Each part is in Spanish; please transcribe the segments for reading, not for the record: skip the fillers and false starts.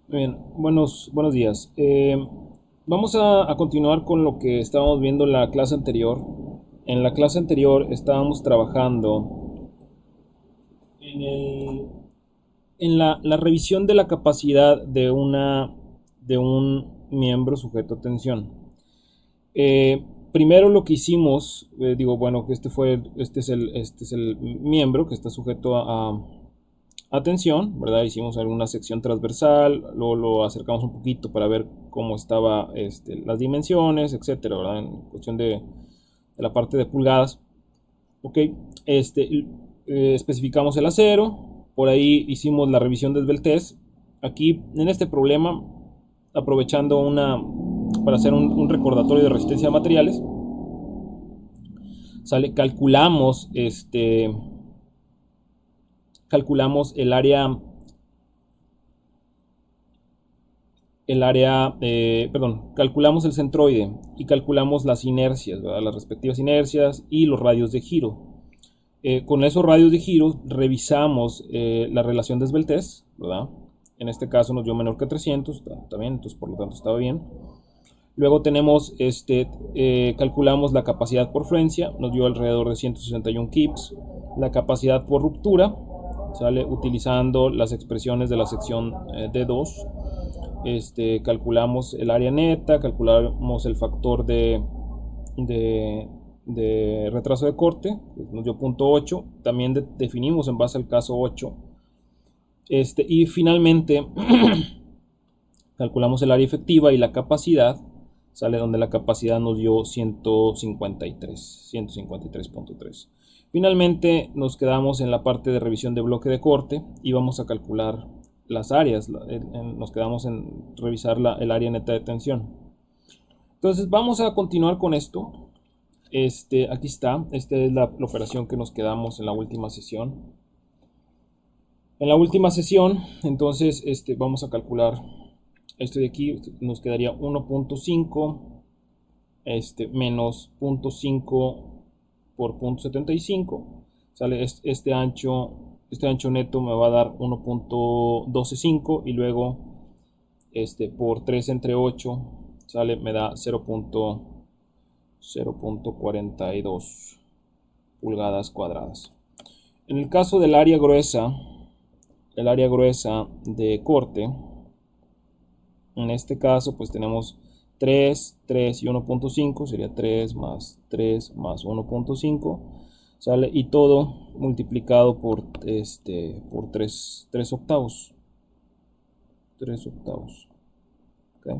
Muy bien, buenos días. Vamos a continuar con lo que estábamos viendo en la clase anterior. En la clase anterior estábamos trabajando en, la revisión de la capacidad de un miembro sujeto a tensión. Primero lo que hicimos, bueno, que este es el miembro que está sujeto a tensión, ¿verdad? Hicimos alguna sección transversal, luego lo acercamos un poquito para ver cómo estaba las dimensiones, etcétera, ¿verdad? En cuestión de la parte de pulgadas. Ok, especificamos el acero, por ahí hicimos la revisión de esbeltez. Aquí en este problema, aprovechando para hacer un recordatorio de resistencia a materiales, calculamos calculamos el centroide y calculamos las inercias, ¿verdad? Las respectivas inercias y los radios de giro. Con esos radios de giro revisamos la relación de esbeltez, ¿verdad? En este caso nos dio menor que 300, está bien, entonces por lo tanto estaba bien. Luego calculamos la capacidad por fluencia, nos dio alrededor de 161 kips. La capacidad por ruptura, sale utilizando las expresiones de la sección D2. Calculamos el área neta, calculamos el factor de, de retraso de corte, nos dio punto 8. También definimos en base al caso 8. Y finalmente calculamos el área efectiva y la capacidad, sale donde la capacidad nos dio 153.3. Finalmente nos quedamos en la parte de revisión de bloque de corte y vamos a calcular las áreas, nos quedamos en revisar el área neta de tensión. Entonces vamos a continuar con esto. Aquí está, esta es la operación que nos quedamos en la última sesión. En la última sesión, entonces, vamos a calcular esto de aquí, nos quedaría 1.5 menos 0.5 por 0.75. Sale este ancho neto me va a dar 1.125 y luego por 3 entre 8 sale, me da 0.42 pulgadas cuadradas. En el caso del área gruesa, el área gruesa de corte, en este caso pues tenemos 3, 3 y 1.5, sería 3 más 3 más 1.5, ¿sale? Y todo multiplicado por 3 octavos. 3 octavos. ¿Okay?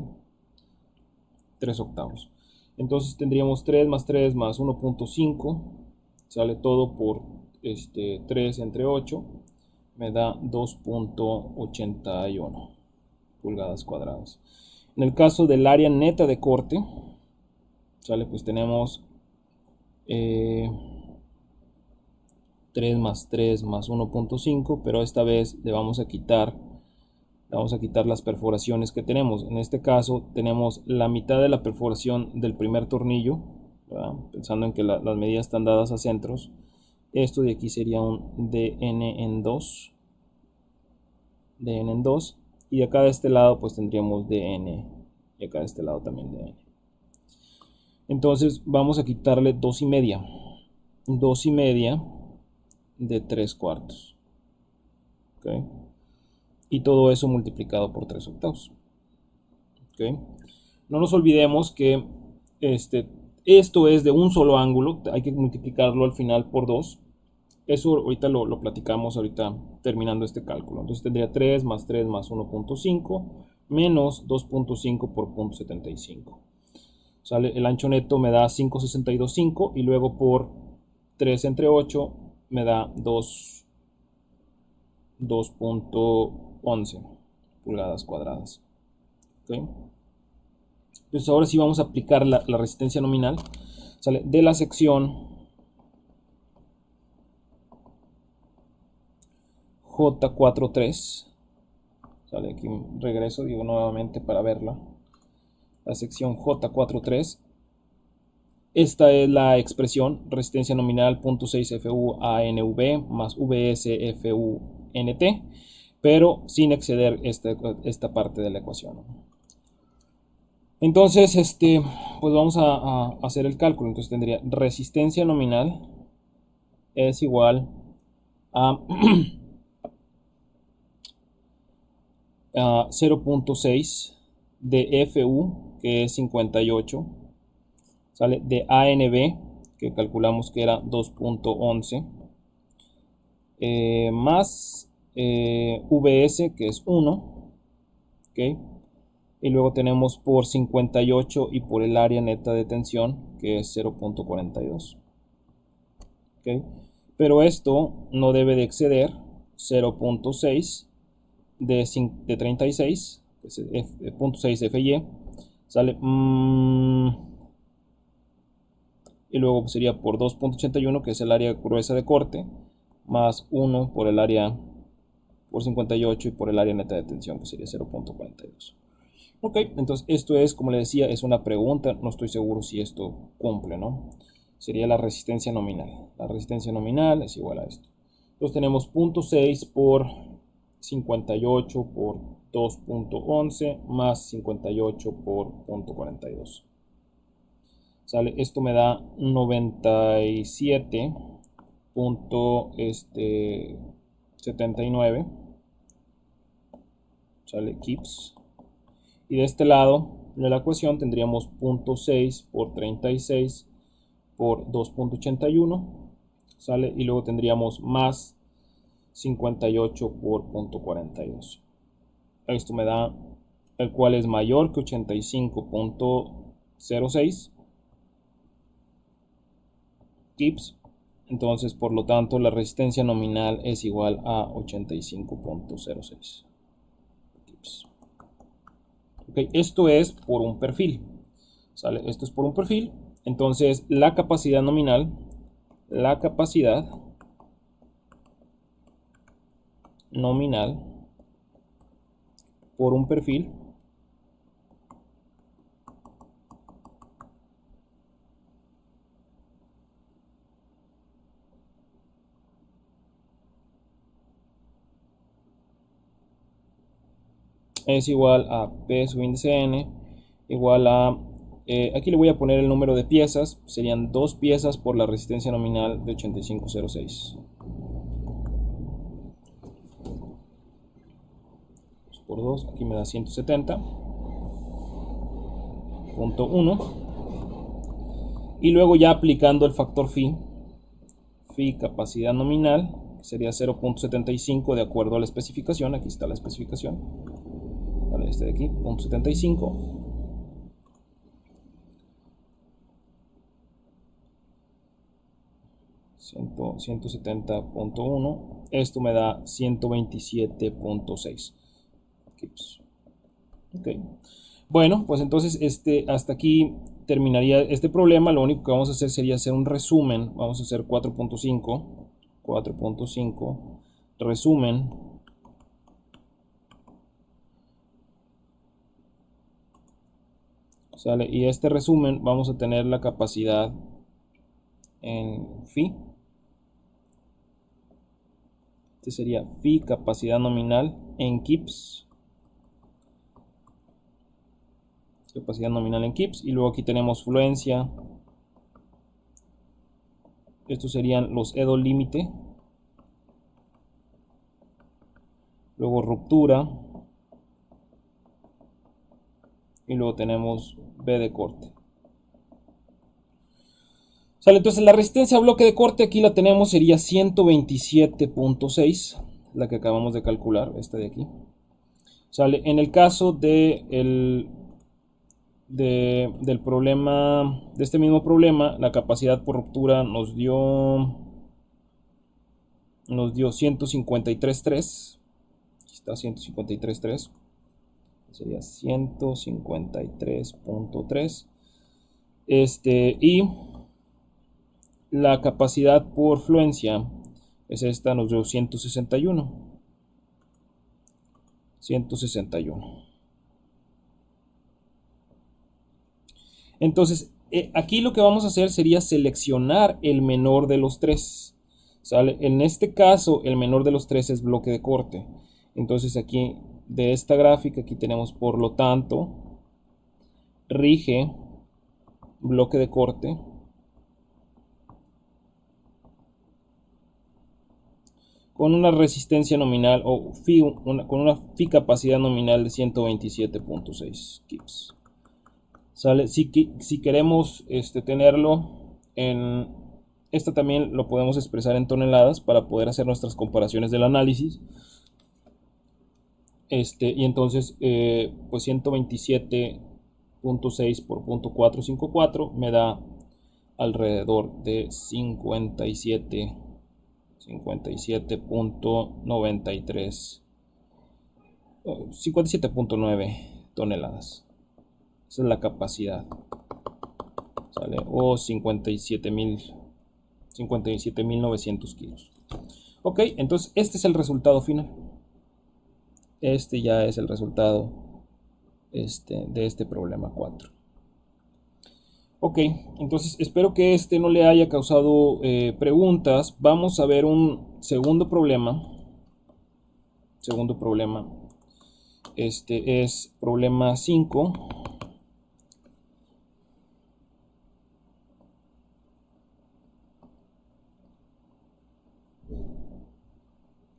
3 octavos. Entonces tendríamos 3 más 3 más 1.5, sale todo por 3 entre 8, me da 2.81 pulgadas cuadradas. En el caso del área neta de corte, sale, pues tenemos 3 más 3 más 1.5, pero esta vez le vamos a quitar las perforaciones que tenemos. En este caso tenemos la mitad de la perforación del primer tornillo, ¿verdad? Pensando en que las medidas están dadas a centros. Esto de aquí sería un DN en 2, y acá de este lado pues tendríamos DN, y acá de este lado también DN. Entonces vamos a quitarle 2,5, 2,5 de 3 cuartos, ¿okay? Y todo eso multiplicado por 3 octavos, ¿okay? No nos olvidemos que esto es de un solo ángulo, hay que multiplicarlo al final por 2. Eso ahorita lo platicamos ahorita terminando este cálculo. Entonces tendría 3 más 3 más 1.5 menos 2.5 por 0.75. ¿Sale? El ancho neto me da 5,625 y luego por 3 entre 8 me da 2.11 pulgadas cuadradas. ¿Okay? Entonces ahora sí vamos a aplicar la resistencia nominal. ¿Sale? De la sección J43. ¿Sale? Aquí regreso, digo nuevamente para verla. La sección J43. Esta es la expresión resistencia nominal 0.6 FU ANV más VS FU NT. pero sin exceder esta parte de la ecuación. Entonces, pues vamos a hacer el cálculo. Entonces tendría resistencia nominal es igual a 0.6 de FU, que es 58, ¿sale? De ANB, que calculamos que era 2.11, más VS, que es 1, ¿ok? Y luego tenemos por 58 y por el área neta de tensión, que es 0.42, ¿ok? Pero esto no debe de exceder 0.6 de 36, que es 0.6 FY, ¿sale? Y luego sería por 2.81, que es el área gruesa de corte, más 1 por el área por 58 y por el área neta de tensión, que sería 0.42. Ok, entonces esto es, como le decía, es una pregunta, no estoy seguro si esto cumple, ¿no? Sería la resistencia nominal. La resistencia nominal es igual a esto. Entonces tenemos 0.6 por 58 por 2.11 más 58 por 0.42. ¿Sale? Esto me da 97.79. ¿Sale? Kips. Y de este lado de la ecuación tendríamos 0.6 por 36 por 2.81, ¿sale? Y luego tendríamos más 58 por 0.42. Esto me da el cual es mayor que 85.06 kips. Entonces, por lo tanto, la resistencia nominal es igual a 85.06 kips. Okay, esto es por un perfil, ¿sale? Esto es por un perfil. Entonces, la capacidad nominal, por un perfil es igual a P sub índice N igual a, aquí le voy a poner el número de piezas, serían 2 piezas por la resistencia nominal de 85.06. Por 2, aquí me da 170.1. Y luego ya aplicando el factor phi capacidad nominal, sería 0.75 de acuerdo a la especificación. Aquí está la especificación. Vale, este de aquí, 0.75. 170.1. Esto me da 127.6. Ok. Bueno, pues entonces hasta aquí terminaría este problema. Lo único que vamos a hacer sería hacer un resumen. Vamos a hacer 4.5 resumen. ¿Sale? Y este resumen vamos a tener la capacidad en phi. Este sería phi capacidad nominal en kips. Capacidad nominal en kips. Y luego aquí tenemos fluencia. Estos serían los EDO límite. Luego ruptura. Y luego tenemos B de corte. ¿Sale? Entonces la resistencia a bloque de corte aquí la tenemos, sería 127.6, la que acabamos de calcular, esta de aquí. ¿Sale? En el caso del problema, de este mismo problema, la capacidad por ruptura nos dio 153.3. Aquí está 153.3. Sería 153.3. Y la capacidad por fluencia es esta, nos dio 161. Entonces, aquí lo que vamos a hacer sería seleccionar el menor de los tres. ¿Sale? En este caso, el menor de los tres es bloque de corte. Entonces aquí de esta gráfica, aquí tenemos por lo tanto, rige bloque de corte con una resistencia nominal o con una phi capacidad nominal de 127.6 kips. ¿Sale? Si queremos tenerlo en... Esta también lo podemos expresar en toneladas para poder hacer nuestras comparaciones del análisis. Y entonces, pues 127.6 por .454 me da alrededor de 57.93, 57.9 toneladas. Esa es la capacidad, ¿sale? O 57.900 kilos. Ok, entonces este es el resultado final. Este ya es el resultado de este problema 4. Ok, entonces espero que este no le haya causado preguntas. Vamos a ver un segundo problema. Este es problema 5.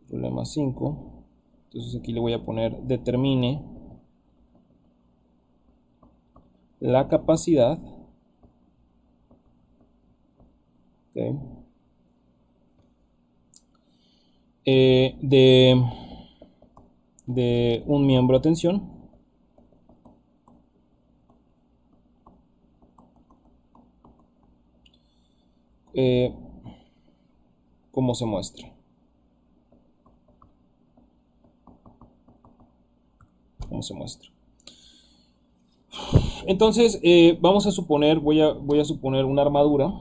Problema 5. Entonces aquí le voy a poner determine la capacidad de un miembro a tensión como se muestra. Entonces vamos a suponer, voy a suponer una armadura.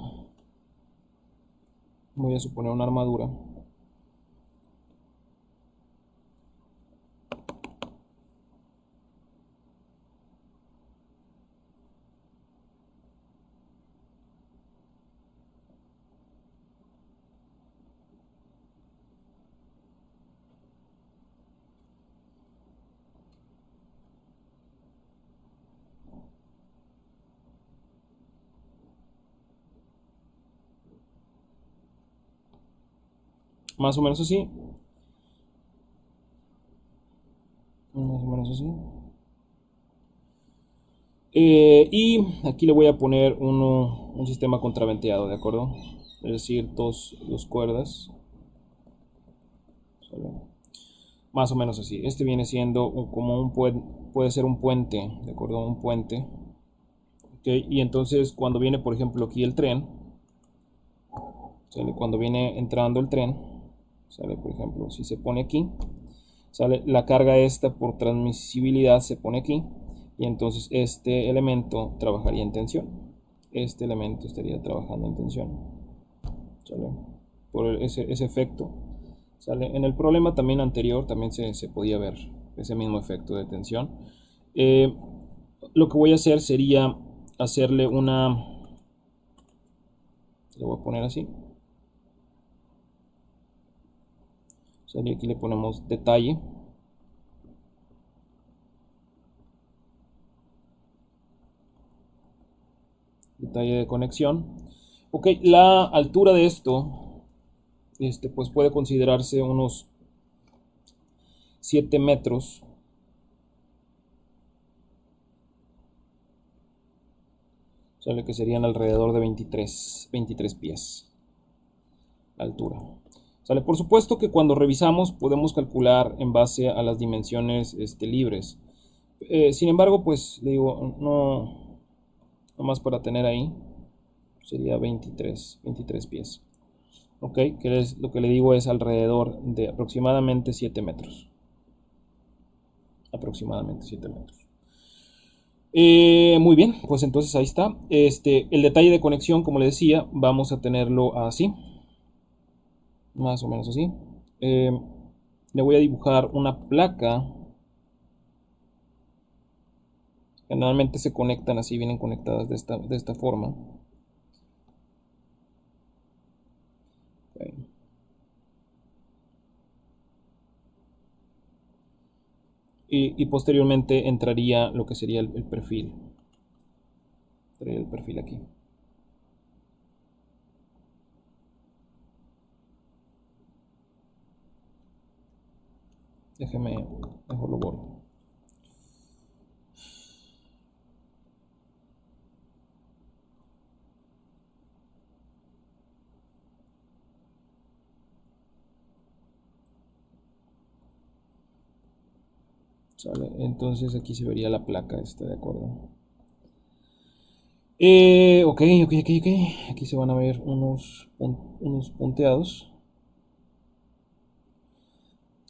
Más o menos así. Y aquí le voy a poner un sistema contraventeado, ¿de acuerdo? Es decir, dos cuerdas. Más o menos así. Este viene siendo como puede ser un puente, ¿de acuerdo? Un puente. Okay. Y entonces cuando viene, por ejemplo, aquí el tren, ¿sale? Cuando viene entrando el tren, ¿sale? Por ejemplo, si se pone aquí, ¿sale? La carga esta por transmisibilidad se pone aquí. Y entonces este elemento trabajaría en tensión. Este elemento estaría trabajando en tensión, ¿sale? Por ese efecto, ¿sale? En el problema también anterior también se podía ver ese mismo efecto de tensión. Lo que voy a hacer sería hacerle una... Le voy a poner así. ¿Sale? Aquí le ponemos detalle. Detalle de conexión. Ok, la altura de esto, pues puede considerarse unos 7 metros. Sale que serían alrededor de 23 pies la altura. Sale, por supuesto que cuando revisamos podemos calcular en base a las dimensiones libres. Sin embargo, pues le digo, no más para tener ahí, sería 23 pies. Ok, que lo que le digo es alrededor de aproximadamente 7 metros. Muy bien, pues entonces ahí está. El detalle de conexión, como le decía, vamos a tenerlo así. Más o menos así. Le voy a dibujar una placa. Generalmente se conectan así, vienen conectadas de esta forma. Okay. y posteriormente entraría lo que sería el perfil. Traería el perfil aquí. Déjeme, mejor lo borro. ¿Sale? Entonces aquí se vería la placa esta, ¿de acuerdo? Ok. Aquí se van a ver unos punteados.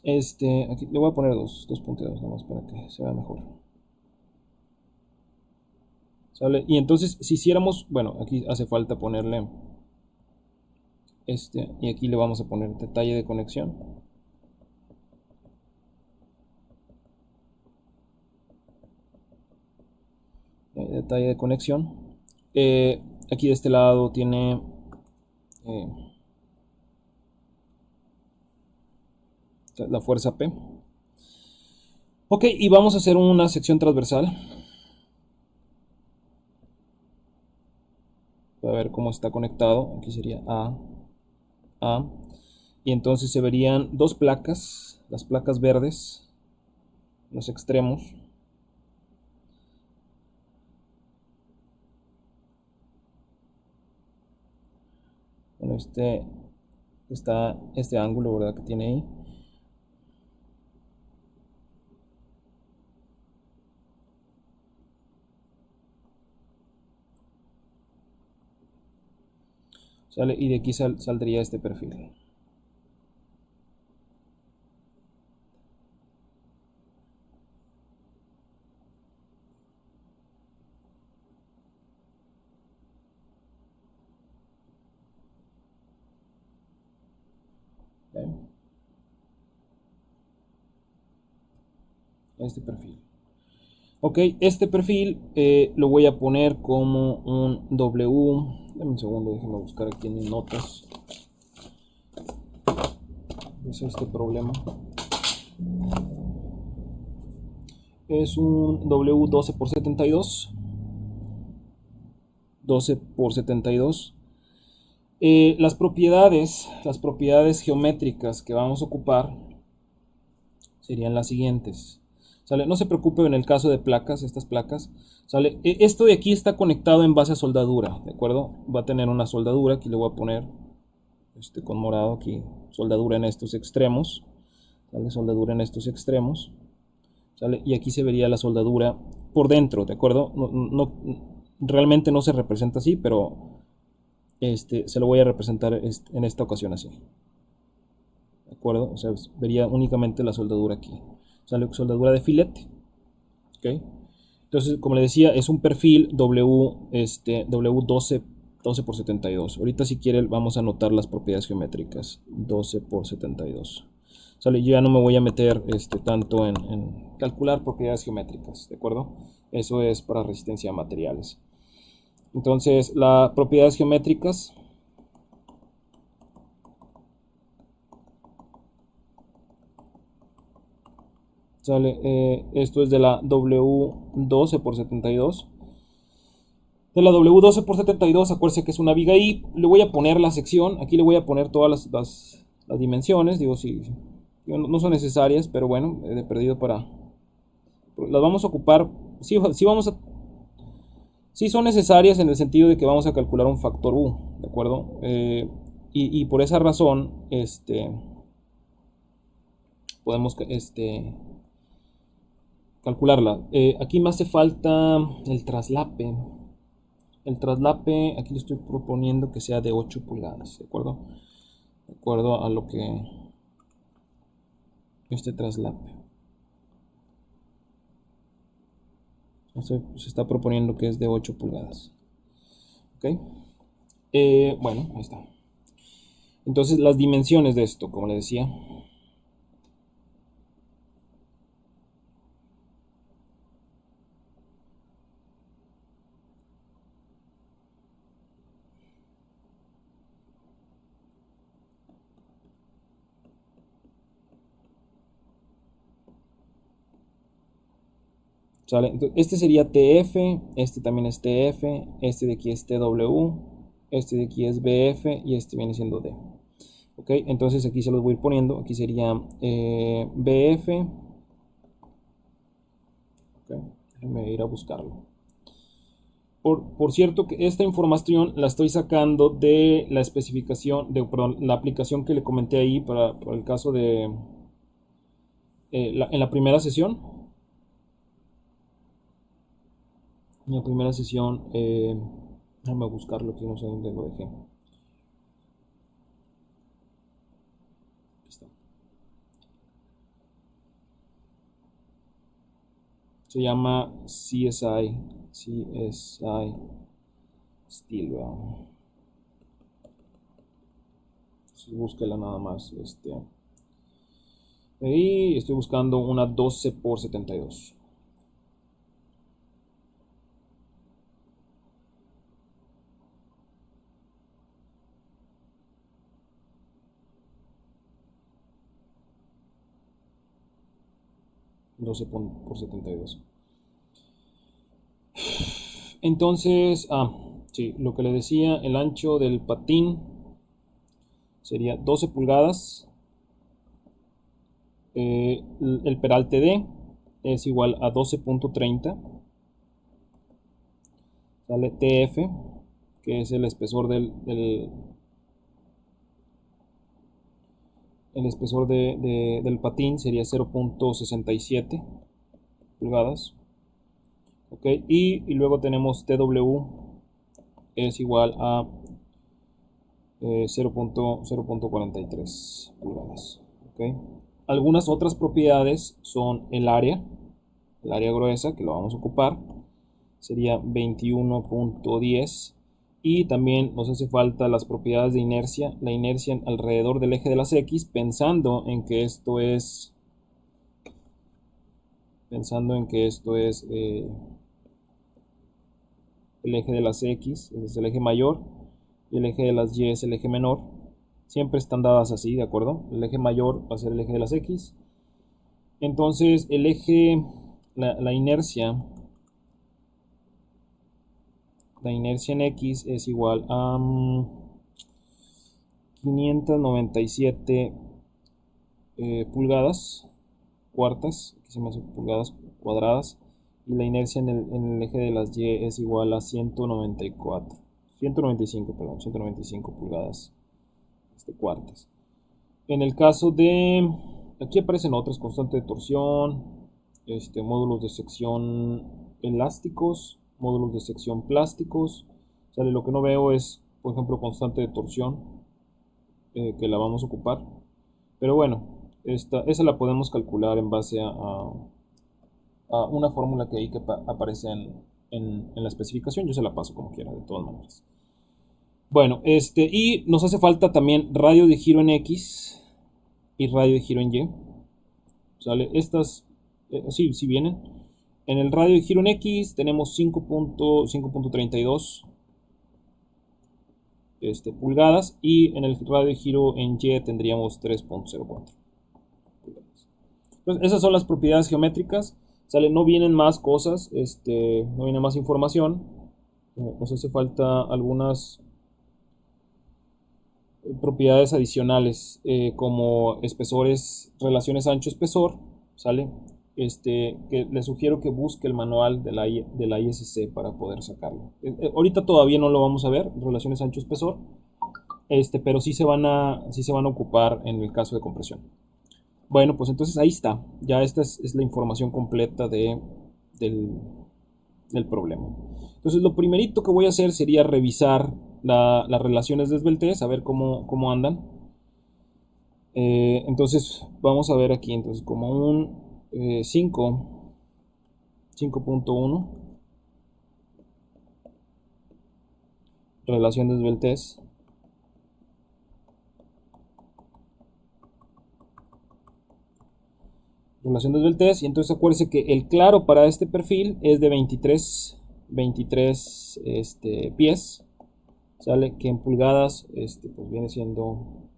Aquí le voy a poner dos punteados nomás para que se vea mejor. ¿Sale? Y entonces, si hiciéramos, bueno, aquí hace falta ponerle y aquí le vamos a poner detalle de conexión. Detalle de conexión. Aquí de este lado tiene eh, la fuerza P. Ok, y vamos a hacer una sección transversal para ver cómo está conectado. Aquí sería A. Y entonces se verían dos placas, las placas verdes, los extremos. Bueno, está este ángulo, ¿verdad? Que tiene ahí. ¿Sale? Y de aquí saldría este perfil. ¿Ven? Este perfil. Ok, este perfil lo voy a poner como un W. Dame un segundo, déjenme buscar aquí en mis notas. Es este problema. Es un W 12 por 72. 12 por 72. Las propiedades geométricas que vamos a ocupar serían las siguientes. ¿Sale? No se preocupe en el caso de placas, estas placas. ¿Sale? Esto de aquí está conectado en base a soldadura, ¿de acuerdo? Va a tener una soldadura, aquí le voy a poner con morado aquí, soldadura en estos extremos. ¿Sale? Soldadura en estos extremos. ¿Sale? Y aquí se vería la soldadura por dentro, ¿de acuerdo? Realmente no se representa así, pero se lo voy a representar en esta ocasión así. ¿De acuerdo? O sea, vería únicamente la soldadura aquí. Sale soldadura de filete. ¿Ok? Entonces, como le decía, es un perfil W 12 por 72. Ahorita si quiere vamos a anotar las propiedades geométricas. 12 por 72. ¿Sale? Yo ya no me voy a meter tanto en calcular propiedades geométricas, ¿de acuerdo? Eso es para resistencia a materiales. Entonces, las propiedades geométricas. ¿Sale? Esto es de la W 12 por 72. De la W 12 por 72, acuérdense que es una viga y le voy a poner la sección. Aquí le voy a poner todas las dimensiones. Digo, si no son necesarias, pero bueno, de perdido para. Las vamos a ocupar. Sí, sí son necesarias en el sentido de que vamos a calcular un factor U, ¿de acuerdo? Y por esa razón, podemos calcularla. Aquí me hace falta el traslape. El traslape, aquí le estoy proponiendo que sea de 8 pulgadas, ¿de acuerdo? De acuerdo a lo que este traslape. Se está proponiendo que es de 8 pulgadas. ¿Ok? Bueno, ahí está. Entonces, las dimensiones de esto, como le decía. ¿Sale? Entonces, este sería TF, este también es TF, este de aquí es TW, este de aquí es BF y este viene siendo D. Ok, entonces aquí se los voy a ir poniendo. Aquí sería BF. Ok, déjenme ir a buscarlo. Por cierto, que esta información la estoy sacando de la especificación, perdón, la aplicación que le comenté ahí para el caso de en la primera sesión. En la primera sesión, déjame buscarlo aquí, no sé dónde lo dejé. Aquí está. Se llama CSI Steelbound. Búsquela nada más. Y estoy buscando una 12 por 72. Por 72. Entonces, sí, lo que le decía, el ancho del patín sería 12 pulgadas. El peralte D es igual a 12.30. Sale TF, que es el espesor del patín, sería 0.67 pulgadas. Ok, y luego tenemos TW, es igual a 0.43 pulgadas. Okay. Algunas otras propiedades son el área gruesa, que lo vamos a ocupar, sería 21.10. Y también nos hace falta las propiedades de inercia, la inercia alrededor del eje de las X, pensando en que esto es el eje de las X, es el eje mayor, y el eje de las Y es el eje menor. Siempre están dadas así, ¿de acuerdo? El eje mayor va a ser el eje de las X. Entonces, el eje, la inercia en X es igual a 597 pulgadas cuartas, aquí se me hace pulgadas cuadradas, y la inercia en el eje de las Y es igual a 195 pulgadas cuartas. En el caso de, aquí aparecen otras, constante de torsión, módulos de sección elásticos, módulos de sección plásticos. Sale, lo que no veo es, por ejemplo, constante de torsión, que la vamos a ocupar. Pero bueno, esa la podemos calcular en base a una fórmula que ahí que aparece en la especificación. Yo se la paso como quiera, de todas maneras. Bueno, y nos hace falta también radio de giro en X y radio de giro en Y. ¿Sale? Estas, sí vienen. En el radio de giro en X tenemos 5.32 pulgadas, y en el radio de giro en Y tendríamos 3.04 pulgadas. Entonces, esas son las propiedades geométricas. ¿Sale? No vienen más cosas, no viene más información. Nos hace falta algunas propiedades adicionales, como espesores, relaciones ancho-espesor, ¿sale? Que les sugiero que busque el manual de la ISC para poder sacarlo. Ahorita todavía no lo vamos a ver, relaciones ancho-espesor, pero sí se van a ocupar en el caso de compresión. Bueno, pues entonces ahí está. Ya esta es la información completa del problema. Entonces lo primerito que voy a hacer sería revisar las relaciones de esbeltez, a ver cómo andan. Entonces vamos a ver aquí, entonces como un 5.1 relación de esbeltez. Relación de esbeltez, y entonces acuérdense que el claro para este perfil es de 23 pies, sale que en pulgadas pues viene siendo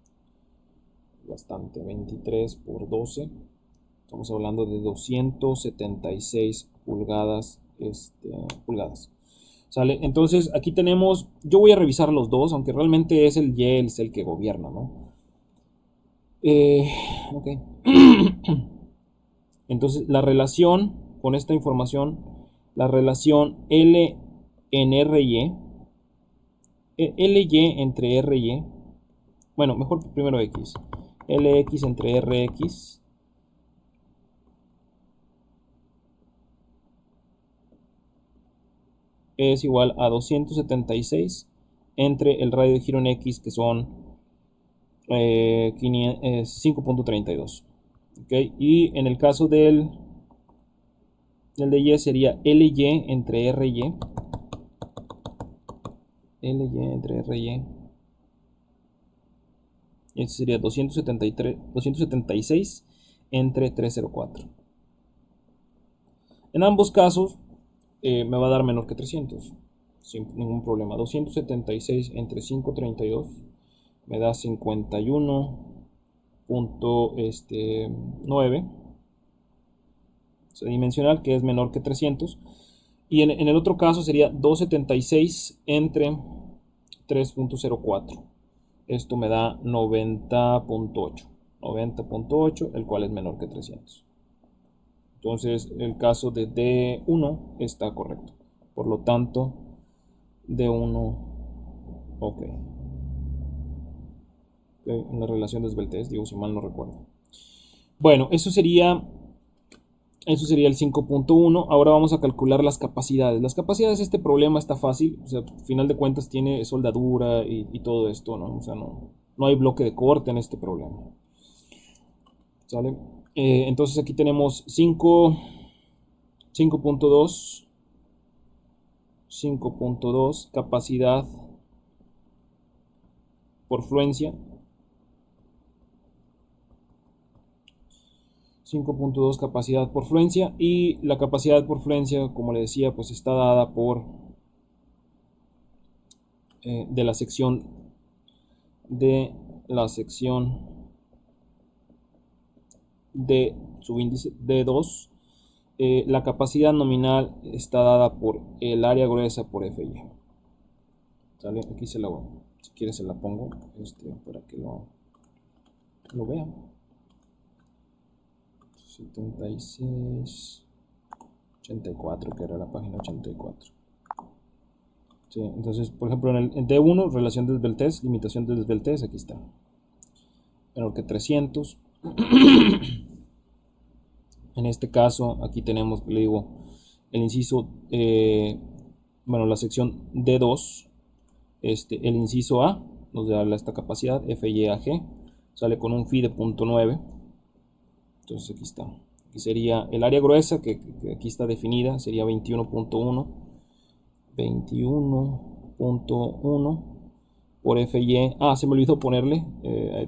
bastante, 23 por 12, estamos hablando de 276 pulgadas, pulgadas. ¿Sale? Entonces aquí tenemos, yo voy a revisar los dos, aunque realmente es el Y el que gobierna, ¿no? Ok. Entonces la relación con esta información, la relación L en RY, LY entre RY, bueno, mejor primero X, LX entre RX es igual a 276 entre el radio de giro en X, que son 5.32. ¿Okay? Y en el caso del de Y sería LY entre RY. LY entre RY. Y este sería 276 entre 304. En ambos casos me va a dar menor que 300. Sin ningún problema. 276 entre 532 me da 51.9. Dimensional, que es menor que 300. Y en el otro caso sería 276 entre 3.04. Esto me da 90.8. 90.8, el cual es menor que 300. Entonces el caso de D1 está correcto. Por lo tanto, D1, ok. Una relación de esbeltez, digo, si mal no recuerdo. Bueno, eso sería el 5.1. Ahora vamos a calcular las capacidades. Las capacidades, este problema está fácil. O sea, al final de cuentas tiene soldadura y todo esto, ¿no? O sea, no hay bloque de corte en este problema. ¿Sale? Entonces aquí tenemos 5.2. 5.2 capacidad por fluencia. 5.2 capacidad por fluencia, y la capacidad por fluencia, como le decía, pues está dada por de la sección de subíndice D2. La capacidad nominal está dada por el área gruesa por FY. ¿Sale? Aquí si quieres se la pongo para que lo vean. 76, 84, que era la página 84. Sí, entonces, por ejemplo, en el D1, relación de desveltez, limitación de desveltez, aquí está. Menor que 300. En este caso, aquí tenemos, le digo, el inciso, bueno, la sección D2, el inciso A, nos da esta capacidad, FYAG, sale con un phi de 0.9. Entonces aquí está. Aquí sería el área gruesa, que aquí está definida, sería 21.1. 21.1 por FY. Se me olvidó ponerle,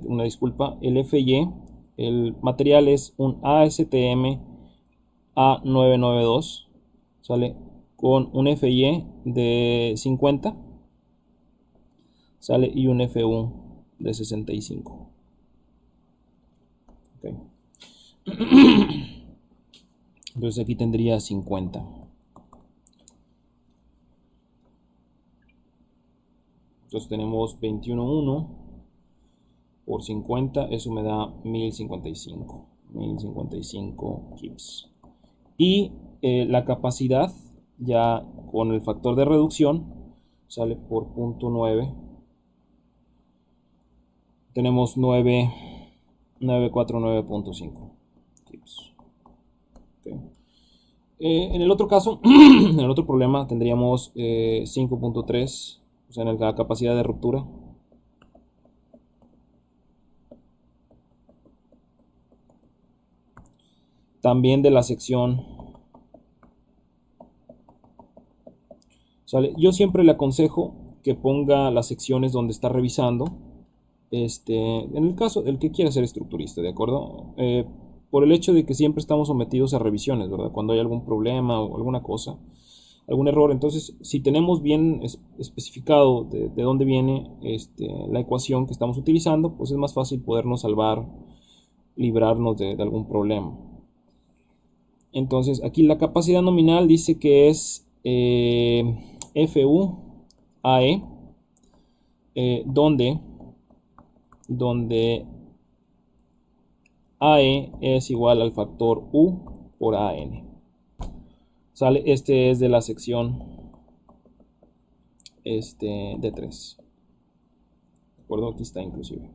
una disculpa, el FY, el material es un ASTM A992, ¿sale? Con un FY de 50, ¿sale? Y un FU de 65. Okay. Entonces aquí tendría 50. Entonces tenemos 21.1 por 50, eso me da 1055 kips. Y la capacidad, ya con el factor de reducción, sale por 0.9. Tenemos 949.5 kips. Okay. En el otro caso, en el otro problema, tendríamos 5.3. O sea, en la capacidad de ruptura. También de la sección. ¿Sale? Yo siempre le aconsejo que ponga las secciones donde está revisando. En el caso, el que quiera ser estructurista, ¿de acuerdo? Por el hecho de que siempre estamos sometidos a revisiones, ¿verdad? Cuando hay algún problema o alguna cosa, algún error. Entonces, si tenemos bien especificado de dónde viene la ecuación que estamos utilizando, pues es más fácil podernos salvar, librarnos de algún problema. Entonces aquí la capacidad nominal dice que es FU AE, donde AE es igual al factor U por AN. ¿Sale? Este es de la sección de 3. ¿De acuerdo? Aquí está inclusive.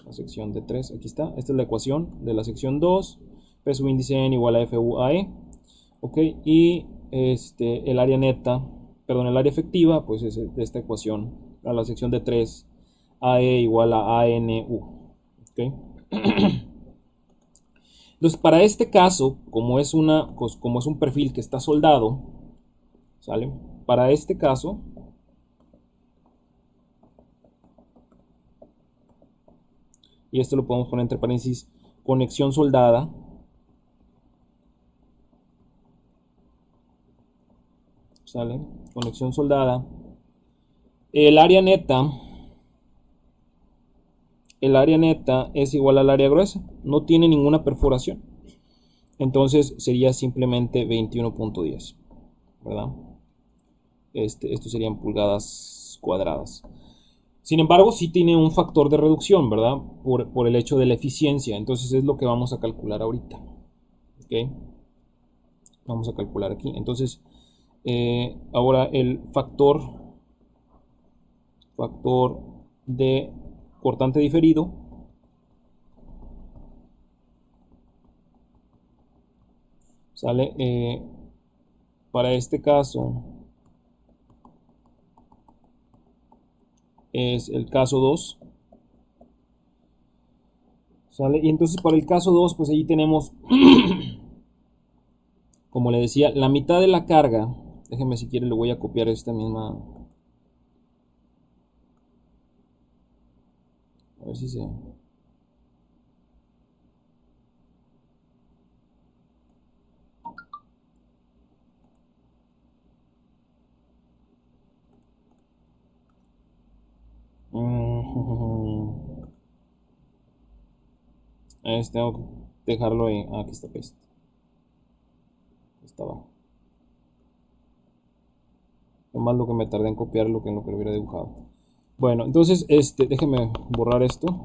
La sección de 3, aquí está. Esta es la ecuación de la sección 2. P subíndice n igual a FU AE. Ok, y el área neta, perdón, el área efectiva, pues es de esta ecuación, a la sección de 3, AE igual a ANU. Ok. Entonces, para este caso, como es un perfil que está soldado, ¿sale? Para este caso, y esto lo podemos poner entre paréntesis, conexión soldada, ¿sale? Conexión soldada. El área neta es igual al área gruesa, no tiene ninguna perforación. Entonces sería simplemente 21.10, ¿verdad? Esto serían pulgadas cuadradas. Sin embargo, sí tiene un factor de reducción, ¿verdad? Por el hecho de la eficiencia. Entonces es lo que vamos a calcular ahorita. ¿Ok? Vamos a calcular aquí. Entonces, ahora el factor de cortante diferido, ¿sale? Para este caso es el caso 2, ¿sale? Y entonces para el caso 2, pues allí tenemos, como le decía, la mitad de la carga. Déjenme si quiere, le voy a copiar esta misma. A ver si se. Tengo que dejarlo ahí. Aquí está, paste. Está abajo. Nomás lo que me tardé en copiar lo que lo hubiera dibujado. Bueno, entonces, déjeme borrar esto.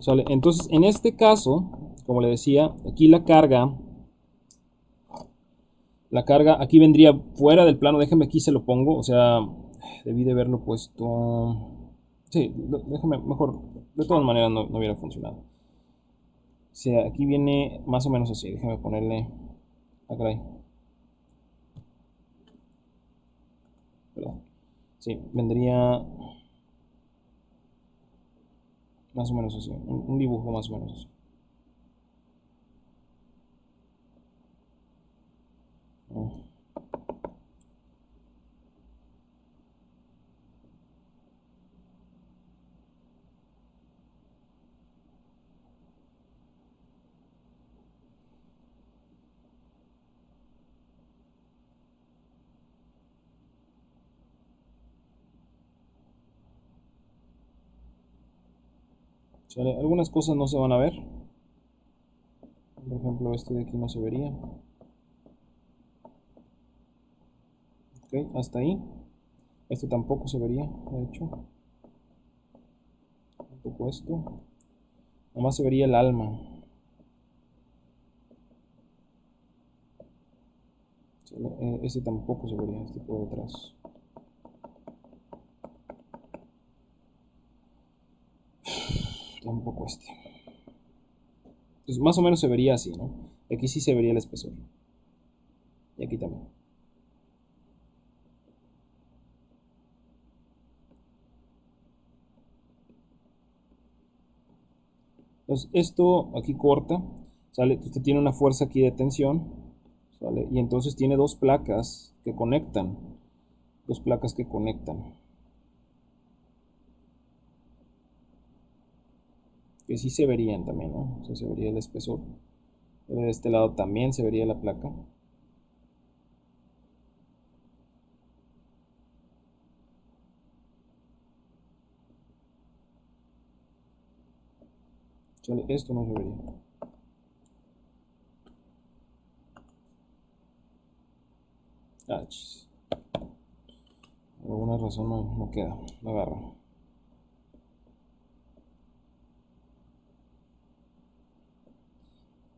¿Sale? Entonces, en este caso, como le decía, aquí la carga aquí vendría fuera del plano. Déjeme aquí se lo pongo. O sea, debí de haberlo puesto. Sí, déjeme mejor. De todas maneras no hubiera funcionado. O sea, aquí viene más o menos así. Déjeme ponerle. Ah, caray. Perdón. Sí, vendría más o menos así. Un dibujo más o menos así. ¿Sale? Algunas cosas no se van a ver. Por ejemplo, este de aquí no se vería. Ok, hasta ahí. Este tampoco se vería, de hecho. Tampoco esto. Nomás se vería el alma. Este tampoco se vería, este por detrás. Tampoco este. Entonces, más o menos se vería así, ¿no? Aquí sí se vería el espesor. Y aquí también. Entonces, esto aquí corta, ¿sale? Usted tiene una fuerza aquí de tensión, ¿sale? Y entonces tiene dos placas que conectan. Dos placas que conectan. Que sí se verían también, ¿no? O sea, se vería el espesor. Pero de este lado también se vería la placa. ¿Sale? Esto no se vería. Ah, chis. Por alguna razón no queda, no agarra.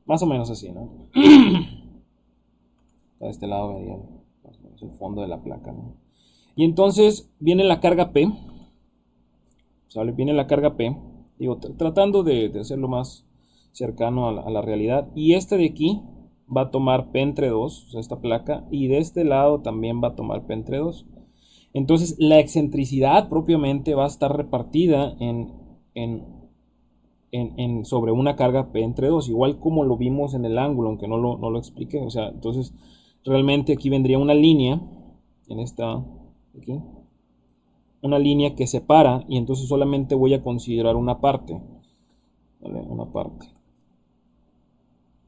Más o menos así, ¿no? A este lado vería el fondo de la placa, ¿no? Y entonces viene la carga P, ¿sale? Viene la carga P, digo, tratando de hacerlo más cercano a la realidad. Y este de aquí va a tomar P entre 2, o sea, esta placa, y de este lado también va a tomar P entre 2. Entonces la excentricidad propiamente va a estar repartida sobre una carga P entre 2, igual como lo vimos en el ángulo, aunque no lo expliqué. O sea, entonces realmente aquí vendría una línea, en esta, aquí, una línea que separa, y entonces solamente voy a considerar una parte, ¿vale? Una parte.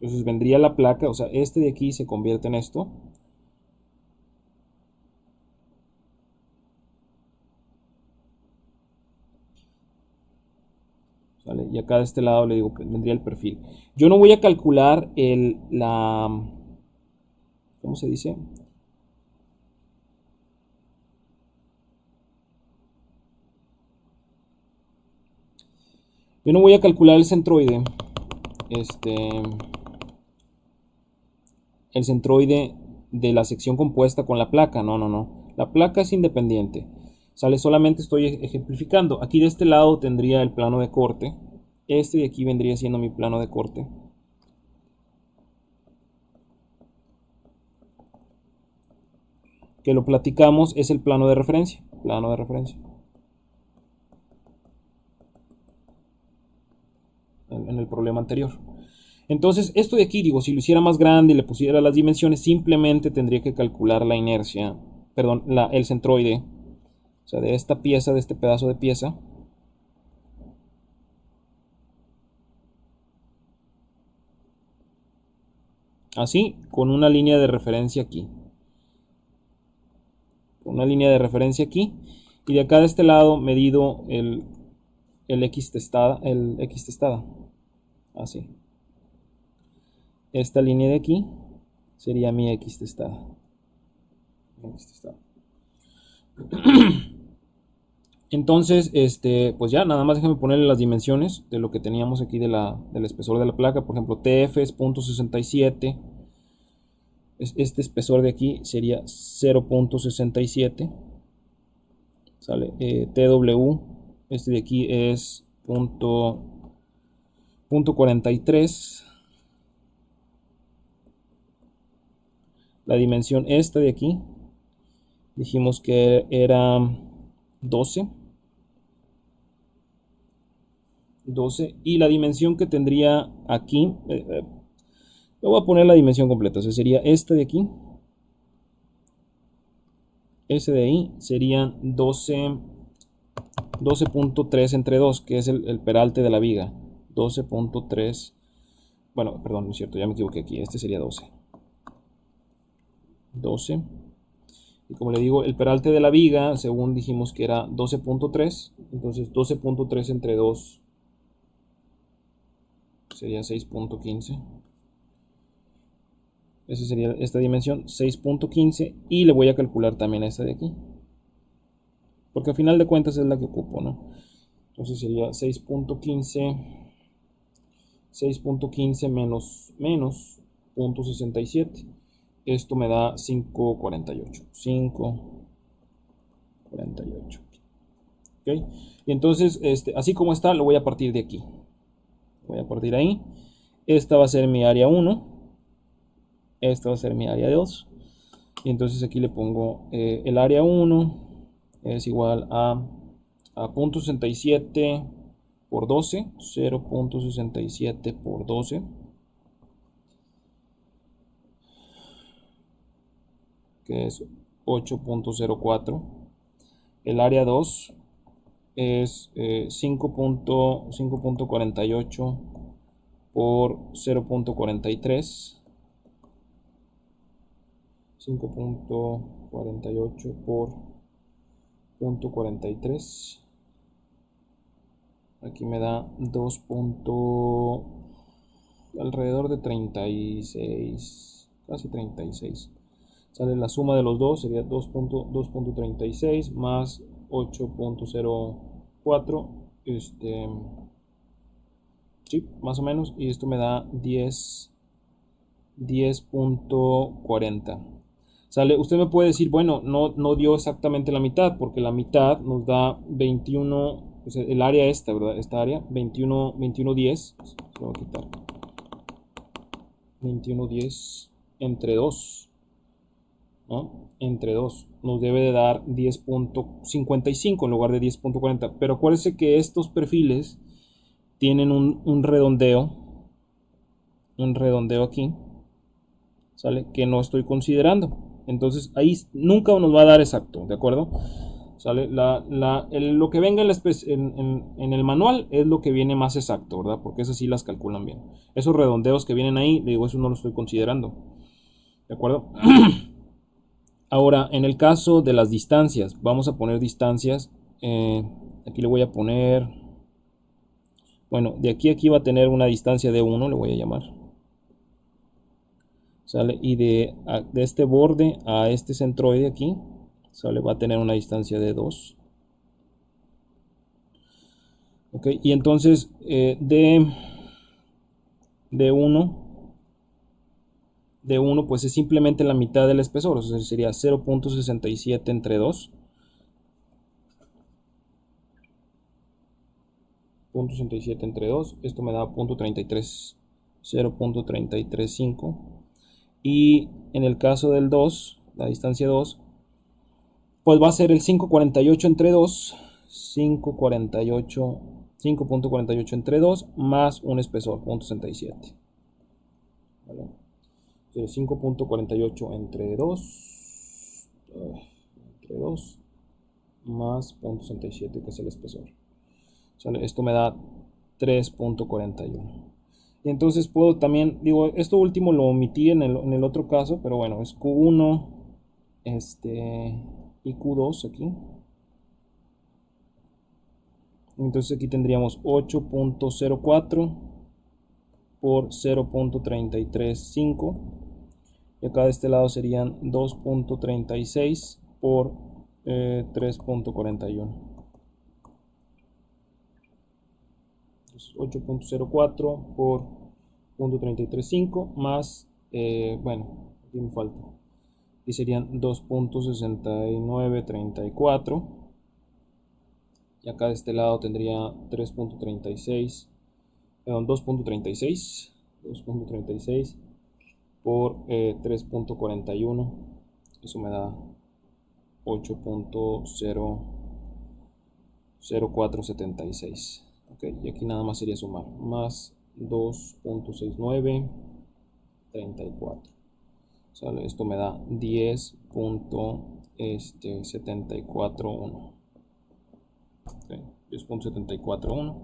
Entonces vendría la placa, o sea, este de aquí se convierte en esto. ¿Vale? Y acá de este lado le digo que vendría el perfil. Yo no voy a calcular ¿cómo se dice? Yo no voy a calcular el centroide, el centroide de la sección compuesta con la placa. No. La placa es independiente. Sale, solamente estoy ejemplificando. Aquí de este lado tendría el plano de corte. Este de aquí vendría siendo mi plano de corte. Que lo platicamos, es el plano de referencia. Plano de referencia. En el problema anterior. Entonces, esto de aquí, digo, si lo hiciera más grande y le pusiera las dimensiones, simplemente tendría que calcular la inercia, perdón, el centroide, o sea, de esta pieza, de este pedazo de pieza. Así, con una línea de referencia aquí. Con una línea de referencia aquí. Y de acá de este lado, medido el X testada, Así. Esta línea de aquí sería mi X testada. Entonces, pues ya, nada más déjame ponerle las dimensiones de lo que teníamos aquí del espesor de la placa. Por ejemplo, TF es 0.67. Este espesor de aquí sería 0.67. ¿Sale? TW, este de aquí es .43. La dimensión esta de aquí, dijimos que era 12. Y la dimensión que tendría aquí, le voy a poner la dimensión completa, o sea, sería esta de aquí, ese de ahí, serían 12.3 entre 2, que es el peralte de la viga. 12.3, bueno, perdón, no es cierto, ya me equivoqué aquí, este sería 12. Y como le digo, el peralte de la viga, según dijimos que era 12.3, entonces 12.3 entre 2 sería 6.15. Esa sería esta dimensión, 6.15, y le voy a calcular también esta de aquí, porque al final de cuentas es la que ocupo, ¿no? Entonces sería 6.15 menos 0.67. Esto me da 5.48. 5.48. ¿Okay? Y entonces, así como está, lo voy a partir de aquí. Voy a partir ahí. Esta va a ser mi área 1. Esta va a ser mi área 2. Y entonces aquí le pongo el área 1 es igual a 0.67 por 12. 0.67 por 12. Que es 8.04. El área 2 es 5.48 por 0.43. 5.48 por 0.43. Aquí me da 2. Alrededor de 36, casi 36. Sale la suma de los dos, sería 2.36 más 8.04, sí, más o menos, y esto me da 10.40. Sale, usted me puede decir, bueno, no dio exactamente la mitad, porque la mitad nos da 21, o sea, el área esta, ¿verdad? Esta área, 21.10, se lo voy a quitar, 21.10 entre 2, ¿no? Entre 2 nos debe de dar 10.55 en lugar de 10.40, pero acuérdese que estos perfiles tienen un redondeo aquí, ¿sale? Que no estoy considerando. Entonces ahí nunca nos va a dar exacto, ¿de acuerdo? ¿Sale? Lo que venga en el manual es lo que viene más exacto, ¿verdad? Porque esas sí las calculan bien. Esos redondeos que vienen ahí, digo, eso no lo estoy considerando, ¿de acuerdo? Ahora, en el caso de las distancias, vamos a poner distancias. Aquí le voy a poner, bueno, de aquí a aquí va a tener una distancia de 1, le voy a llamar. ¿Sale? Y de este borde a este centroide aquí, ¿sale? Va a tener una distancia de 2. ¿Ok? Y entonces de 1 pues es simplemente la mitad del espesor, o sea, sería 0.67 entre 2. 0.67 entre 2, esto me da 0.33, 0.335. Y en el caso del 2, la distancia 2, pues va a ser el 5.48 entre 2, 5.48 entre 2 más un espesor, 0.67. ¿Vale? 5.48 entre 2 más 0.67, que es el espesor. ¿Sale? Esto me da 3.41. Y entonces puedo también, digo, esto último lo omití en el otro caso, pero bueno, es Q1 y Q2 aquí. Entonces aquí tendríamos 8.04 por 0.335. Y acá de este lado serían 2.36 por 3.41. 8.04 por 0.335 más, bueno, aquí me falta. Y serían 2.6934. Y acá de este lado tendría 3.36, perdón, 2.36 por 3.41. Eso me da 8.0476. Okay, y aquí nada más sería sumar, más 2.6934. ¿Sale? Esto me da 10.741. Okay, 10.741.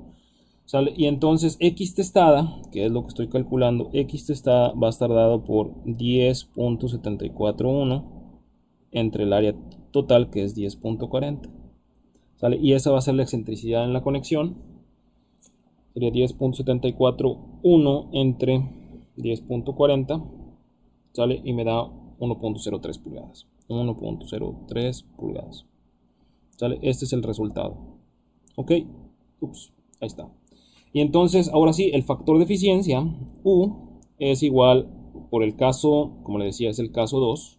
¿Sale? Y entonces x testada, que es lo que estoy calculando, x testada va a estar dado por 10.741 entre el área total, que es 10.40. ¿Sale? Y esa va a ser la excentricidad en la conexión. Sería 10.741 entre 10.40, ¿sale? Y me da 1.03 pulgadas. 1.03 pulgadas. ¿Sale? Este es el resultado. ¿Ok? Ups, ahí está. Y entonces, ahora sí, el factor de eficiencia, U, es igual, por el caso, como le decía, es el caso 2.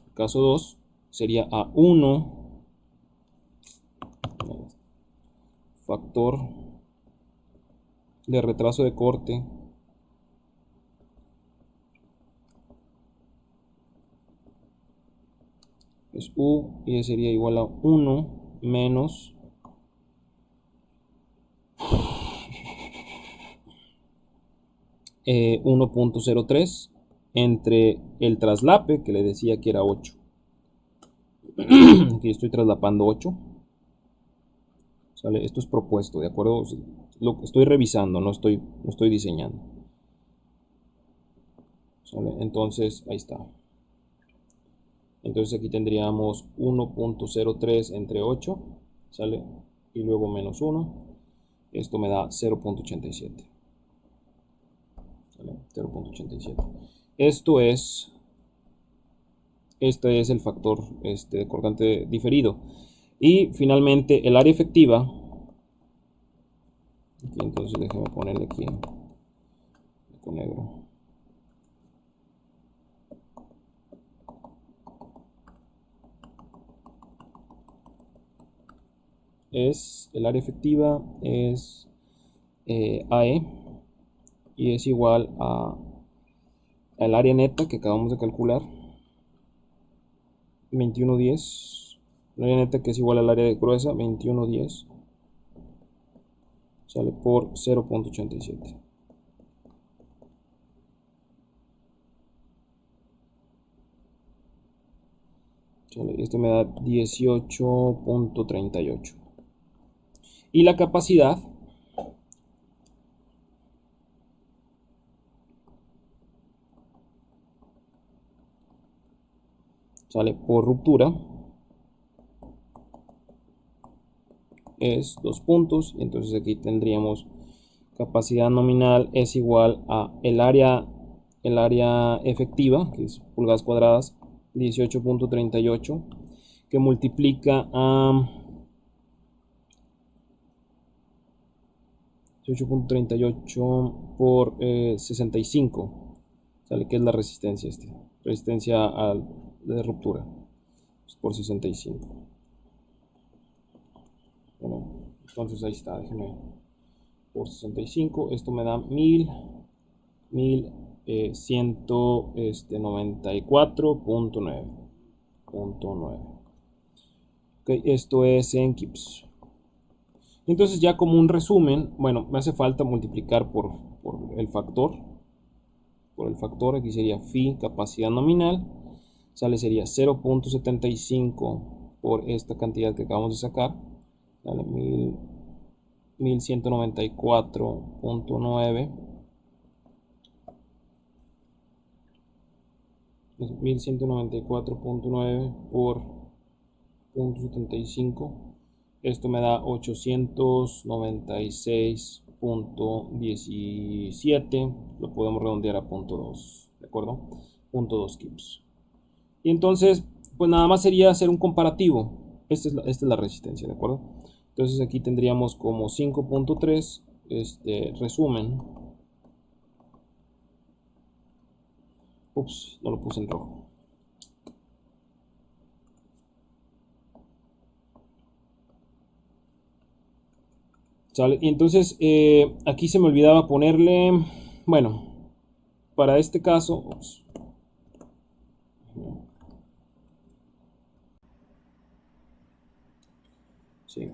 El caso 2 sería a 1 factor de retraso de corte es U, y sería igual a 1 menos 1.03 entre el traslape, que le decía que era 8. Aquí estoy traslapando 8. ¿Sale? Esto es propuesto, ¿de acuerdo? Lo estoy revisando, no estoy diseñando. ¿Sale? Entonces, ahí está. Entonces aquí tendríamos 1.03 entre 8, ¿sale? Y luego menos 1. Esto me da 0.87. 0.87. Esto es Este es el factor de cortante diferido. Y finalmente el área efectiva. Aquí, entonces déjeme ponerle aquí con negro. El área efectiva es AE y es igual al área neta que acabamos de calcular, 2110. El área neta que es igual al área de gruesa, 2110, sale por 0.87. Esto me da 18.38. Y la capacidad sale por ruptura, es 2 puntos, y entonces aquí tendríamos capacidad nominal es igual a el área efectiva, que es pulgadas cuadradas, 18.38, que multiplica a 18.38 por 65, sale que es la resistencia, resistencia de ruptura, pues por 65. Bueno, entonces ahí está, déjenme por 65, esto me da 1194.9. Okay, esto es en Kips. Entonces ya como un resumen, bueno, me hace falta multiplicar por el factor. Por el factor, aquí sería phi, capacidad nominal. Sería 0.75 por esta cantidad que acabamos de sacar. Sale 1194.9. 1194.9 por 0.75. Esto me da 896.17. Lo podemos redondear a 0.2, ¿de acuerdo? 0.2 kips. Y entonces, pues nada más sería hacer un comparativo. Esta es la resistencia, ¿de acuerdo? Entonces aquí tendríamos como 5.3, resumen. Ups, no lo puse en rojo. ¿Sale? Y entonces aquí se me olvidaba ponerle, bueno, para este caso, ups. Sí.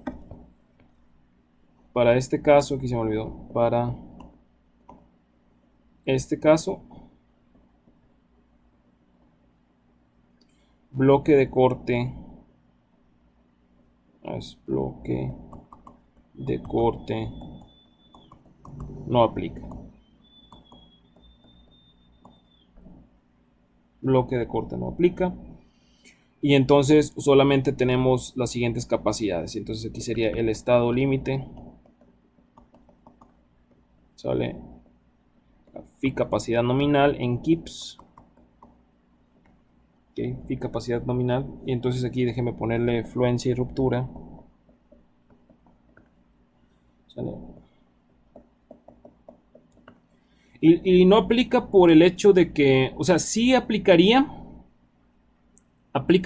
Para este caso, aquí se me olvidó, para este caso, bloque de corte, es bloque de corte, no aplica. Bloque de corte no aplica. Y entonces solamente tenemos las siguientes capacidades. Entonces aquí sería el estado límite. Sale phi capacidad nominal en kips. Okay, phi capacidad nominal. Y entonces aquí déjeme ponerle fluencia y ruptura. ¿Sale? Y no aplica por el hecho de que, o sea, sí aplica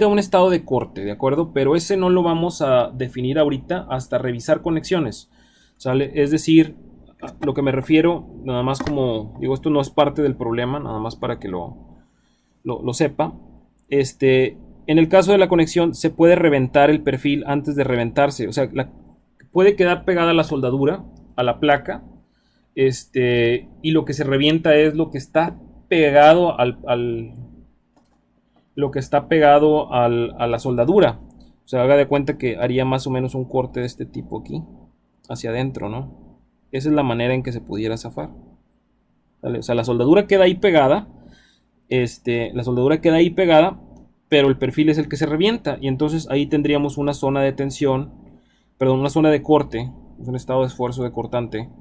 un estado de corte, ¿de acuerdo? Pero ese no lo vamos a definir ahorita hasta revisar conexiones, ¿sale? Es decir, lo que me refiero, nada más como, digo, esto no es parte del problema, nada más para que lo sepa. En el caso de la conexión, se puede reventar el perfil antes de reventarse, o sea, puede quedar pegada la soldadura a la placa, y lo que se revienta es lo que está pegado lo que está pegado a la soldadura. O sea, haga de cuenta que haría más o menos un corte de este tipo aquí, hacia adentro, ¿no? Esa es la manera en que se pudiera zafar. ¿Vale? O sea, la soldadura queda ahí pegada, pero el perfil es el que se revienta. Y entonces ahí tendríamos una zona de tensión, perdón, una zona de corte, un estado de esfuerzo de cortante.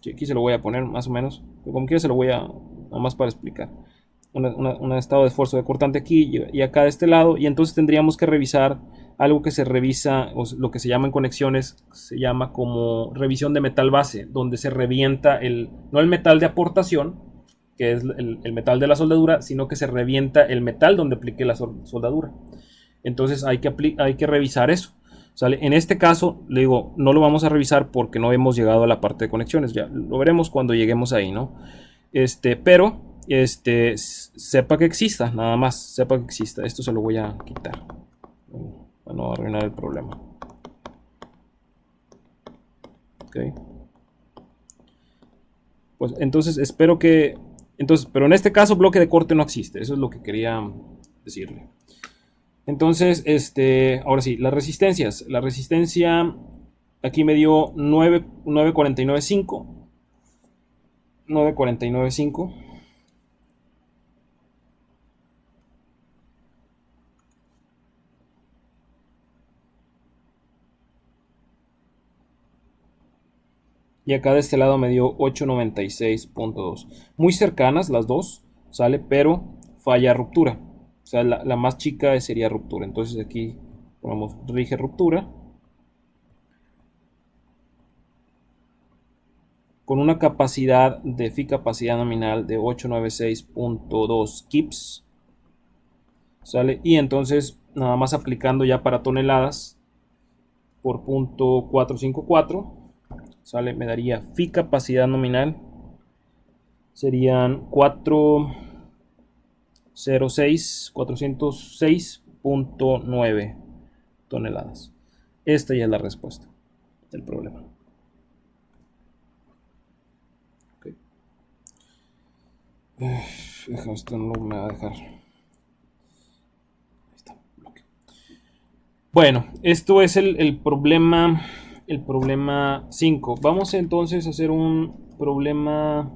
Sí, aquí se lo voy a poner más o menos, como quiera se lo voy a, nada más para explicar. Un estado de esfuerzo de cortante aquí y acá de este lado, y entonces tendríamos que revisar algo que se revisa, o lo que se llama en conexiones, se llama como revisión de metal base, donde se revienta no el metal de aportación, que es el metal de la soldadura, sino que se revienta el metal donde aplique la soldadura. Entonces hay que revisar eso. ¿Sale? En este caso, le digo, no lo vamos a revisar porque no hemos llegado a la parte de conexiones. Ya lo veremos cuando lleguemos ahí, ¿no? Pero sepa que exista, nada más, sepa que exista. Esto se lo voy a quitar para no arruinar el problema. Ok. Pues entonces espero que... Entonces, pero en este caso bloque de corte no existe. Eso es lo que quería decirle. Entonces, ahora sí, las resistencias. La resistencia aquí me dio 949.5. 949.5. Y acá de este lado me dio 896.2. Muy cercanas las dos, ¿sale? Pero falla ruptura. O sea, la más chica sería ruptura. Entonces aquí ponemos rige ruptura. Con una capacidad de phi capacidad nominal de 896.2 kips. ¿Sale? Y entonces nada más aplicando ya para toneladas por punto 454. ¿Sale? Me daría phi capacidad nominal. Serían 406.9 toneladas. Esta ya es la respuesta del problema. Okay. Esto no me va a dejar. Ahí está. Bueno, esto es el problema 5. Vamos entonces a hacer un problema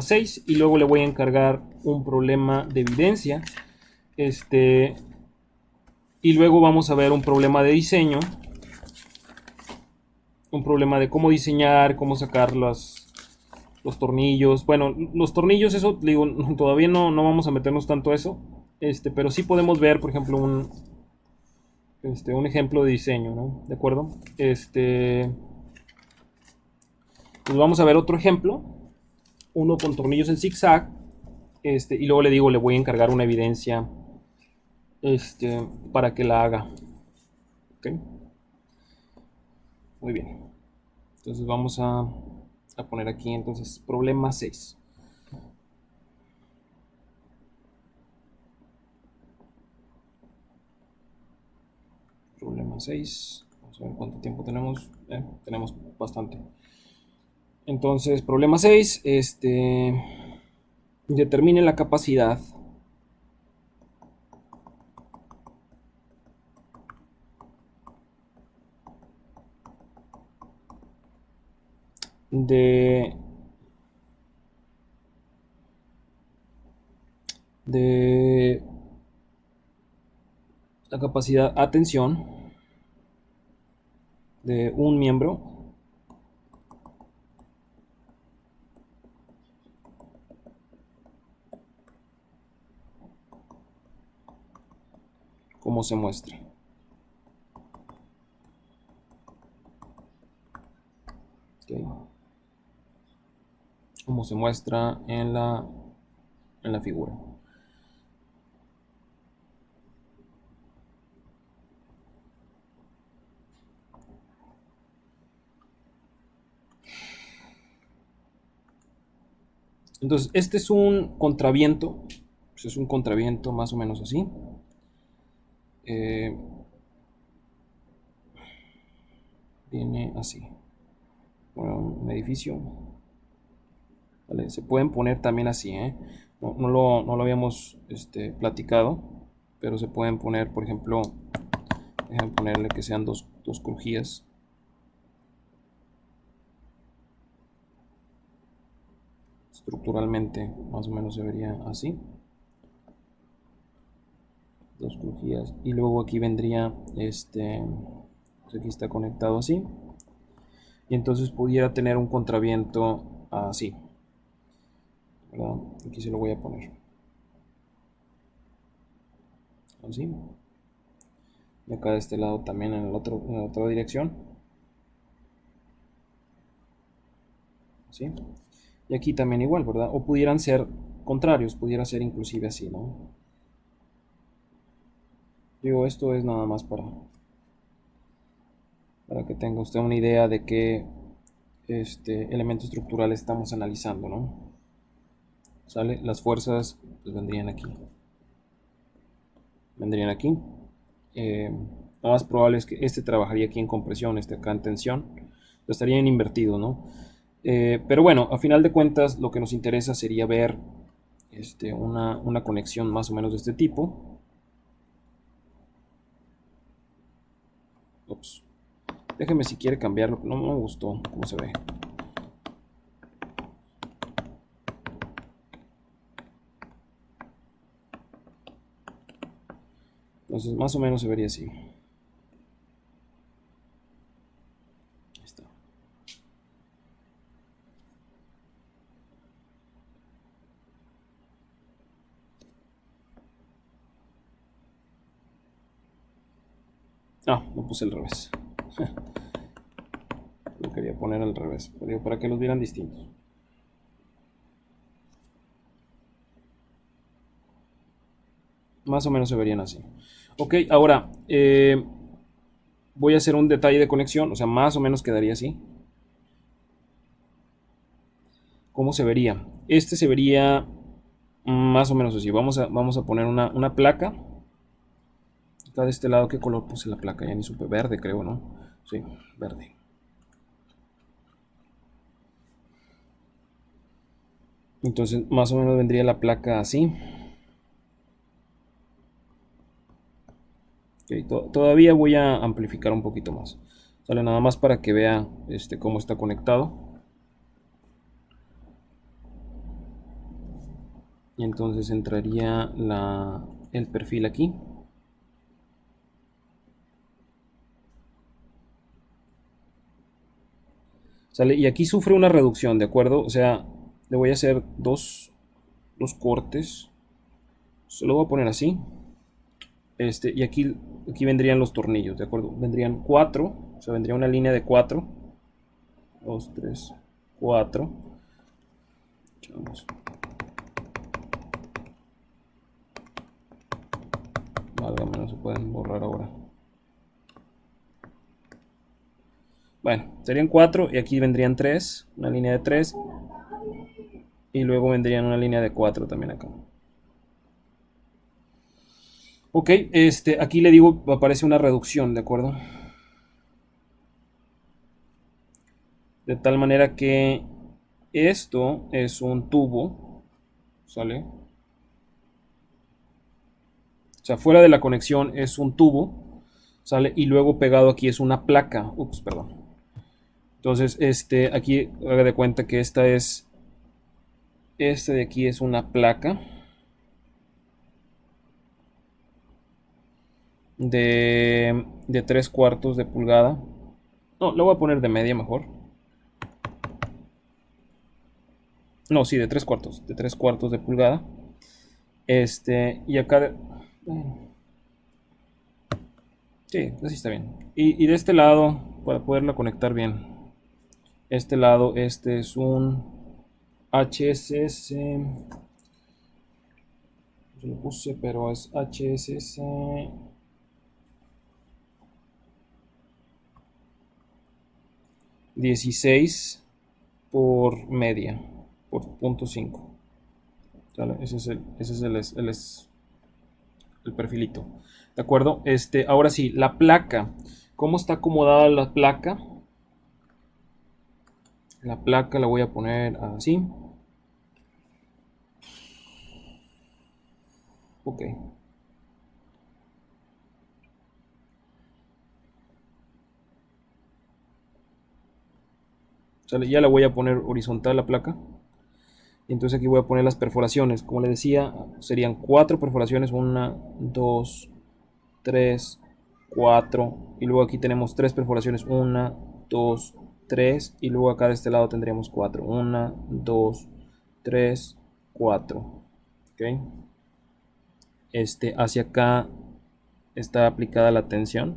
6 y luego le voy a encargar un problema de evidencia. Y luego vamos a ver un problema de diseño, un problema de cómo diseñar, cómo sacar los tornillos. Bueno, los tornillos, eso digo, todavía no vamos a meternos tanto a eso, pero sí podemos ver, por ejemplo, un ejemplo de diseño, ¿no? ¿De acuerdo? Pues vamos a ver otro ejemplo, uno con tornillos en zigzag, y luego le digo, le voy a encargar una evidencia, para que la haga. ¿Ok? Muy bien. Entonces vamos a poner aquí, entonces, problema 6. Problema 6. Vamos a ver cuánto tiempo tenemos. Tenemos bastante. Entonces, problema 6. Determine la capacidad de la capacidad, atención, de un miembro como se muestra. Okay. Como se muestra en la figura. Entonces, este es un contraviento. Pues es un contraviento más o menos así. Viene así. Bueno, un edificio. Vale, se pueden poner también así, ¿eh? No lo habíamos platicado, pero se pueden poner, por ejemplo, déjenme ponerle que sean dos crujías. Estructuralmente, más o menos se vería así. Dos crujías. Y luego aquí vendría, pues aquí está conectado así. y entonces pudiera tener un contraviento así, ¿verdad? Aquí se lo voy a poner así, y acá de este lado también en la otra dirección, así, y aquí también igual, ¿verdad? O pudieran ser contrarios, pudiera ser inclusive así, ¿no? Digo, esto es nada más para que tenga usted una idea de qué elemento estructural estamos analizando, ¿no? ¿Sale? Las fuerzas pues, vendrían aquí. Vendrían aquí. Lo más probable es que este trabajaría aquí en compresión, este acá en tensión. Estarían invertidos, ¿no? Pero bueno, a final de cuentas, lo que nos interesa sería ver una conexión más o menos de este tipo. Ups. Déjeme si quiere cambiarlo, no me gustó cómo se ve. Entonces, más o menos se vería así. Ahí está. Ah, lo puse al revés. Lo quería poner al revés, pero para que los vieran distintos. Más o menos se verían así. Ok, ahora voy a hacer un detalle de conexión, o sea, más o menos quedaría así. ¿Cómo se vería? Este se vería más o menos así. Vamos a poner una placa. Acá de este lado, ¿qué color puse la placa? Ya ni supe. Verde, creo, ¿no? Sí, verde. Entonces, más o menos vendría la placa así. Okay, todavía voy a amplificar un poquito más. Sale nada más para que vea cómo está conectado. Y entonces entraría el perfil aquí. ¿Sale? Y aquí sufre una reducción, ¿de acuerdo? O sea, le voy a hacer dos cortes. Se lo voy a poner así. Y aquí vendrían los tornillos, ¿de acuerdo? Vendrían 4, o sea, vendría una línea de 4. 2, 3, 4. Echamos. Válgame, no se pueden borrar ahora. Bueno, serían 4 y aquí vendrían 3, una línea de 3. Y luego vendrían una línea de 4 también acá. Ok, aquí le digo, aparece una reducción, ¿de acuerdo? De tal manera que esto es un tubo, ¿sale? O sea, fuera de la conexión es un tubo, ¿sale? Y luego pegado aquí es una placa. Ups, perdón. Entonces, aquí haga de cuenta que este de aquí es una placa de 3/4 de pulgada. No, lo voy a poner de media mejor. No, sí, de 3/4, de 3/4 de pulgada. Y acá, sí, así está bien. Y de este lado, para poderla conectar bien, este lado, este es un HSS, se lo puse, pero es HSS 16 por media, por 0.5. Ese es el perfilito. ¿De acuerdo? Ahora sí, la placa. ¿Cómo está acomodada la placa? La placa la voy a poner así. Ok. ¿Sale? Ya la voy a poner horizontal la placa. Y entonces aquí voy a poner las perforaciones. Como le decía, serían 4 perforaciones. 1, 2, 3, 4. Y luego aquí tenemos 3 perforaciones. 1, 2, 3 y luego acá de este lado tendríamos 4. 1, 2, 3, 4. ¿Ok? Hacia acá está aplicada la tensión.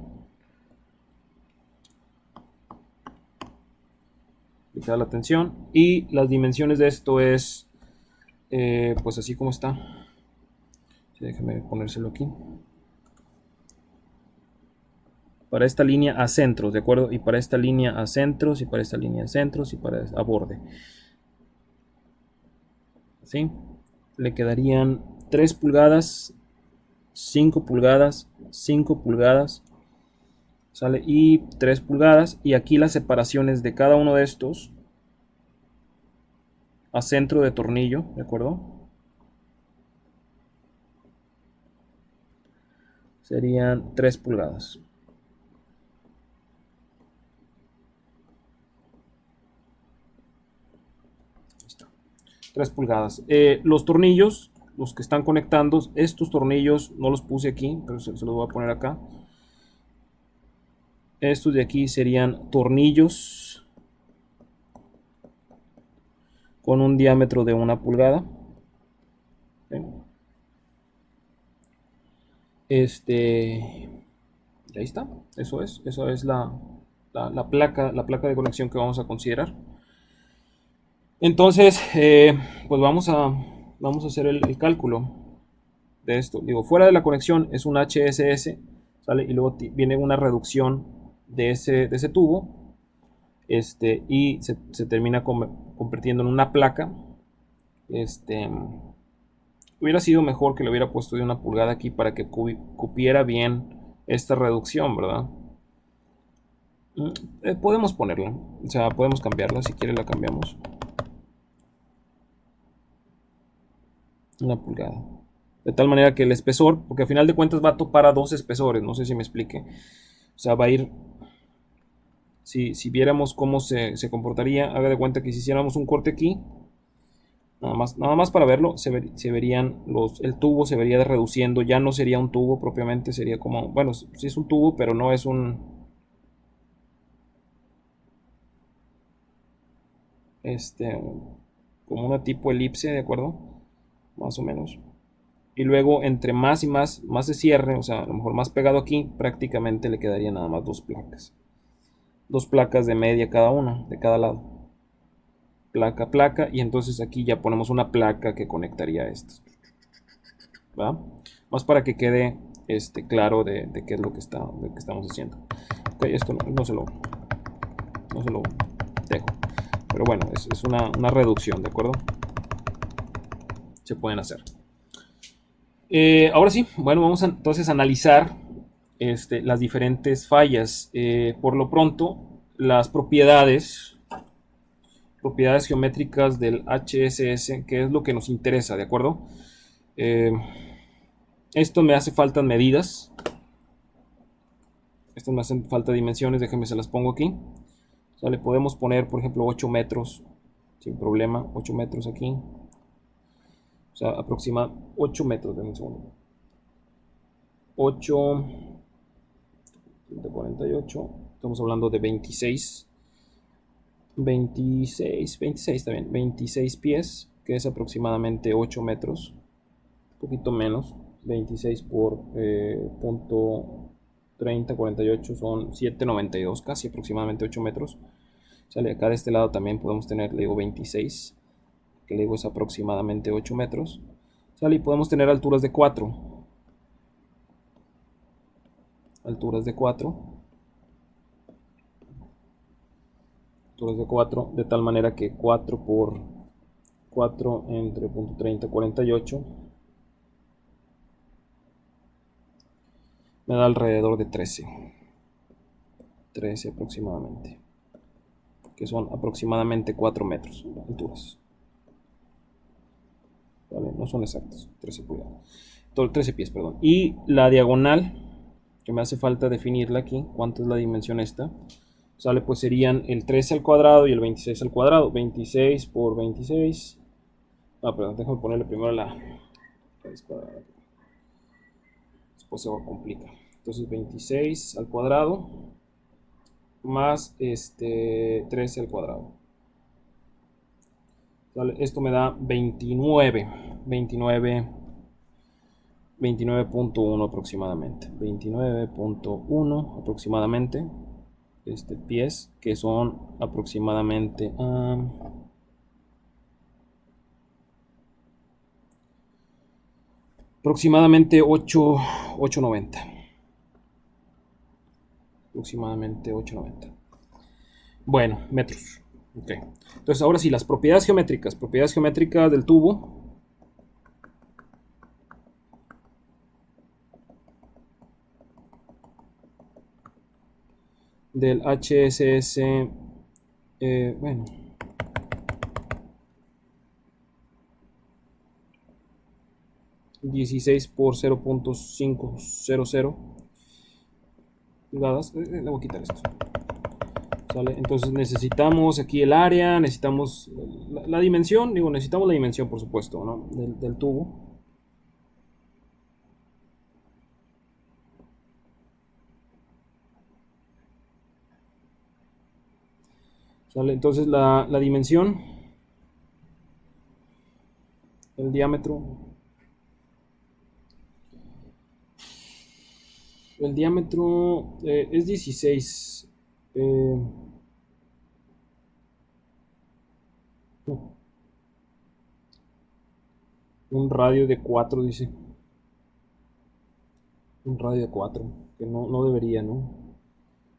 Aplicada la tensión. Y las dimensiones de esto es, pues así como está. Sí, déjame ponérselo aquí. Para esta línea a centros, ¿de acuerdo? Y para esta línea a centros, y para esta línea a centros, y para a borde. ¿Sí? Le quedarían 3 pulgadas, 5 pulgadas, 5 pulgadas, ¿sale? Y 3 pulgadas. Y aquí las separaciones de cada uno de estos a centro de tornillo, ¿de acuerdo? Serían 3 pulgadas. 3 pulgadas. Los tornillos, los que están conectando, estos tornillos no los puse aquí, pero se los voy a poner acá. Estos de aquí serían tornillos con un diámetro de 1 pulgada. Y ahí está. Eso es la placa de conexión que vamos a considerar. Entonces, pues vamos a hacer el cálculo de esto. Digo, fuera de la conexión es un HSS, ¿sale? Y luego viene una reducción de ese tubo, y se termina convirtiendo en una placa. Hubiera sido mejor que le hubiera puesto de 1 pulgada aquí para que cupiera bien esta reducción, ¿verdad? Podemos ponerla, o sea, podemos cambiarla, si quiere la cambiamos. 1 pulgada. De tal manera que el espesor, porque al final de cuentas va a topar a 2 espesores, no sé si me explique. O sea, va a ir, si viéramos cómo se comportaría, haga de cuenta que si hiciéramos un corte aquí, nada más para verlo, se verían el tubo se vería reduciendo, ya no sería un tubo propiamente, sería como, bueno, sí es un tubo, pero no es como una tipo elipse, ¿de acuerdo? Más o menos. Y luego entre más y más se cierre, o sea, a lo mejor más pegado aquí, prácticamente le quedaría nada más 2 placas. 2 placas de media cada una, de cada lado. Placa, placa, y entonces aquí ya ponemos una placa que conectaría a estas. ¿Va? Más para que quede claro de qué es lo que estamos haciendo. Ok, esto no se lo dejo. Pero bueno, es una reducción, ¿de acuerdo? Se pueden hacer. Ahora sí, bueno, vamos entonces a analizar las diferentes fallas. Por lo pronto, las propiedades geométricas del HSS, que es lo que nos interesa, ¿de acuerdo? Esto me hace falta medidas. Esto me hacen falta dimensiones, déjenme se las pongo aquí. O sea, le podemos poner, por ejemplo, 8 metros, sin problema, 8 metros aquí. O sea, aproxima 8 metros, de un segundo. 8, 48, estamos hablando de 26 también, 26 pies, que es aproximadamente 8 metros, un poquito menos, 26 por punto 30, 48 son 7,92, casi aproximadamente 8 metros. Sale acá de este lado también podemos tener, le digo 26, que le digo es aproximadamente 8 metros. Sale, y podemos tener alturas de 4. Alturas de 4. De tal manera que 4 por 4 entre punto 30, 48 me da alrededor de 13 aproximadamente, que son aproximadamente 4 metros de alturas. Vale, no son exactos, 13 pulgadas, 13 pies, perdón. Y la diagonal, que me hace falta definirla aquí, ¿cuánto es la dimensión esta? Sale, pues serían el 13 al cuadrado y el 26 al cuadrado. 26 por 26. Perdón, déjame ponerle primero la raíz cuadrada. Después se va a complicar. Entonces 26 al cuadrado más 13 al cuadrado. ¿Vale? Esto me da 29.1 aproximadamente. 29.1 aproximadamente. Pies que son aproximadamente aproximadamente 890. Aproximadamente 890. Bueno, metros. Ok. Entonces ahora sí, las propiedades geométricas. Propiedades geométricas del tubo. Del HSS. Bueno. ...16 por 0.500 pulgadas. Le voy a quitar esto. ¿Sale? Entonces necesitamos aquí el área, necesitamos la dimensión, digo, necesitamos la dimensión, por supuesto, ¿no? del tubo. ¿Sale? Entonces la dimensión, el diámetro. El diámetro es 16. Un radio de 4, dice. Un radio de 4, que no debería, ¿no?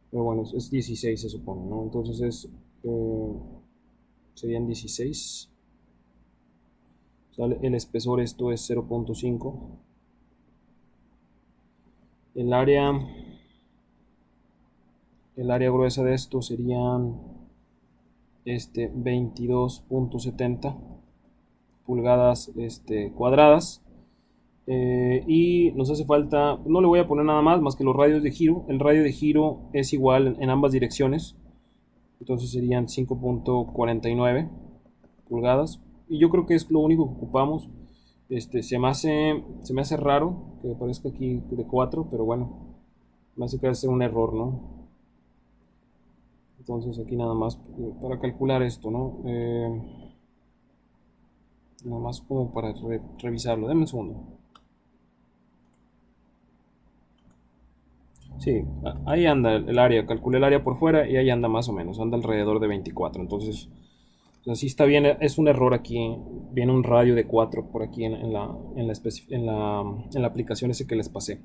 Pero bueno, es 16 se supone, ¿no? Entonces serían 16. ¿Sale? El espesor esto es 0.5. El área gruesa de esto serían 22.70 pulgadas cuadradas. Y nos hace falta, no le voy a poner nada más que los radios de giro. El radio de giro es igual en ambas direcciones, entonces serían 5.49 pulgadas. Y yo creo que es lo único que ocupamos. Se me hace raro que aparezca aquí de 4, pero bueno, me hace que hace un error, ¿no? Entonces aquí nada más para calcular esto, ¿no? Nada más como para revisarlo. Deme un segundo. Sí, ahí anda el área, calculé el área por fuera y ahí anda más o menos, anda alrededor de 24. Entonces, así está bien, es un error aquí, viene un radio de 4 por aquí en la aplicación ese que les pasé.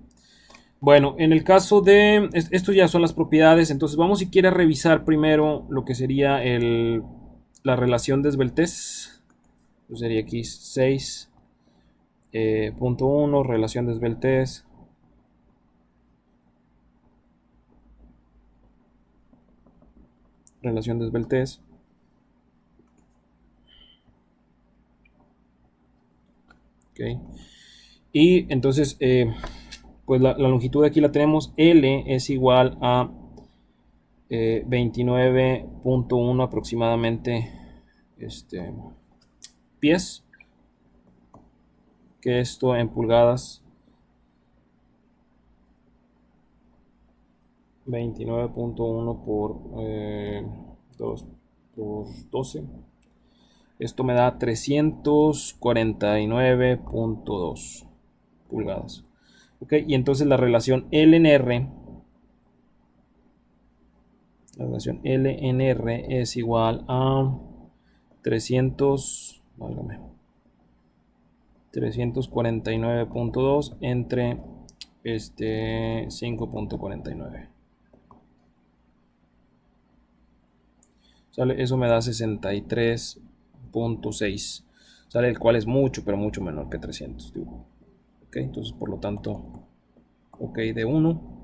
Bueno, en el caso de, esto ya son las propiedades, entonces vamos si quiere a revisar primero lo que sería la relación de esbeltez. Pues sería aquí 6.1, relación de esbeltez. Relación de esbeltez. Okay. Y entonces, pues la longitud aquí la tenemos. L es igual a 29.1 aproximadamente pies. Que esto en pulgadas. 29.1 por 2 por 12. Esto me da 349.2 pulgadas. Ok, y entonces la relación LNR, la relación LNR es igual a 349.2 entre 5.49. ¿Sale? Eso me da 63.6. ¿Sale? El cual es mucho, pero mucho menor que 300. Digo. Ok, entonces por lo tanto, ok de 1.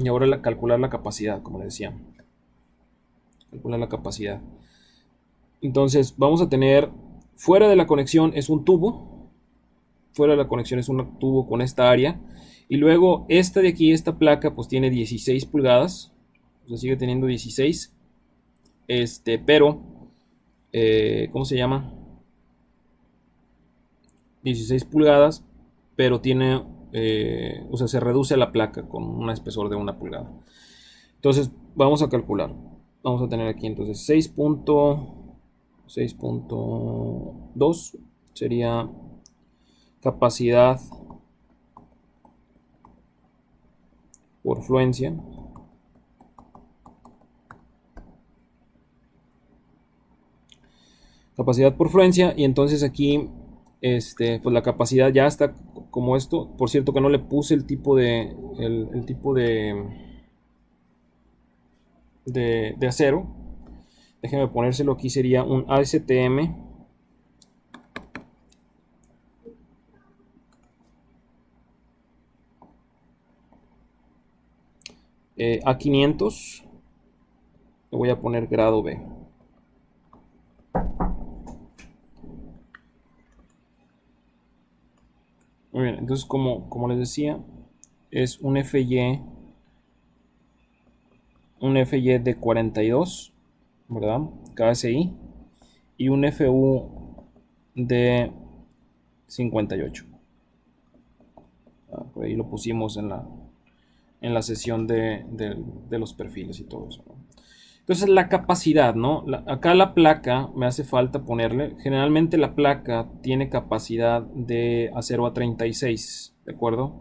Y ahora calcular la capacidad, como le decía. Calcular la capacidad. Entonces vamos a tener, fuera de la conexión es un tubo. Fuera de la conexión es un tubo con esta área. Y luego esta de aquí, esta placa, pues tiene 16 pulgadas. O sea, sigue teniendo 16. Pero, ¿cómo se llama? 16 pulgadas, pero tiene o sea, se reduce la placa con un espesor de 1 pulgada. Entonces, vamos a calcular. Vamos a tener aquí entonces 6.2 sería capacidad por fluencia. Capacidad por fluencia, y entonces aquí pues la capacidad ya está como esto. Por cierto que no le puse el tipo de de acero. Déjeme ponérselo aquí, sería un ASTM A500. Le voy a poner grado B. Muy bien, entonces como les decía, es un FY de 42, ¿verdad? KSI, y un FU de 58. Por ahí lo pusimos en la sesión de los perfiles y todo eso, ¿no? Entonces la capacidad, ¿no? Acá la placa me hace falta ponerle, generalmente la placa tiene capacidad de acero a 36, ¿de acuerdo?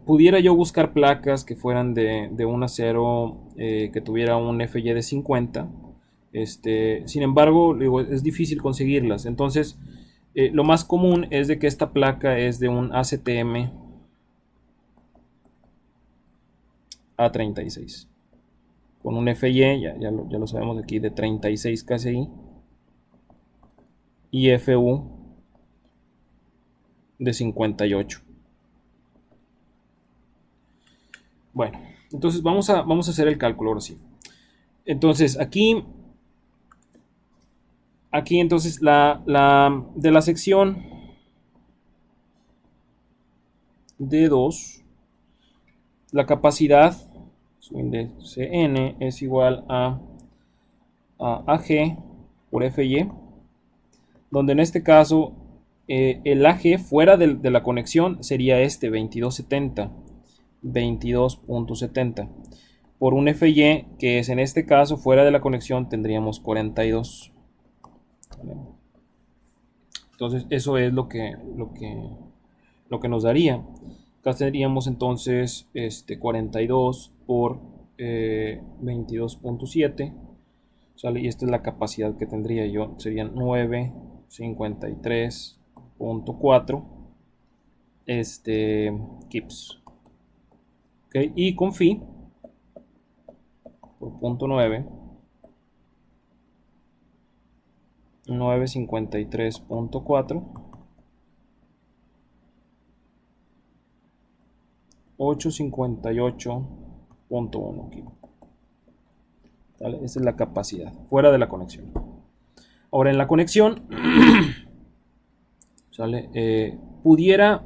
Pudiera yo buscar placas que fueran de un acero que tuviera un FY de 50. Sin embargo, digo, es difícil conseguirlas. Entonces, lo más común es de que esta placa es de un ACTM A36. Con un FY, ya lo sabemos aquí, de 36 KSI. Y FU de 58. Bueno, entonces vamos a hacer el cálculo ahora sí. Entonces, aquí entonces de la sección D2, la capacidad de Cn es igual a AG por FY, donde en este caso el AG fuera de la conexión sería este 22.70, por un FY que es en este caso fuera de la conexión tendríamos 42. Entonces eso es lo que nos daría. Acá tendríamos entonces 42 por 22.7, ¿sale? Y esta es la capacidad que tendría yo, serían 953.4 kips. ¿Okay? Y con phi por punto 953.4, 858.1 kilo. ¿Vale? Esa es la capacidad fuera de la conexión. Ahora en la conexión ¿sale? Pudiera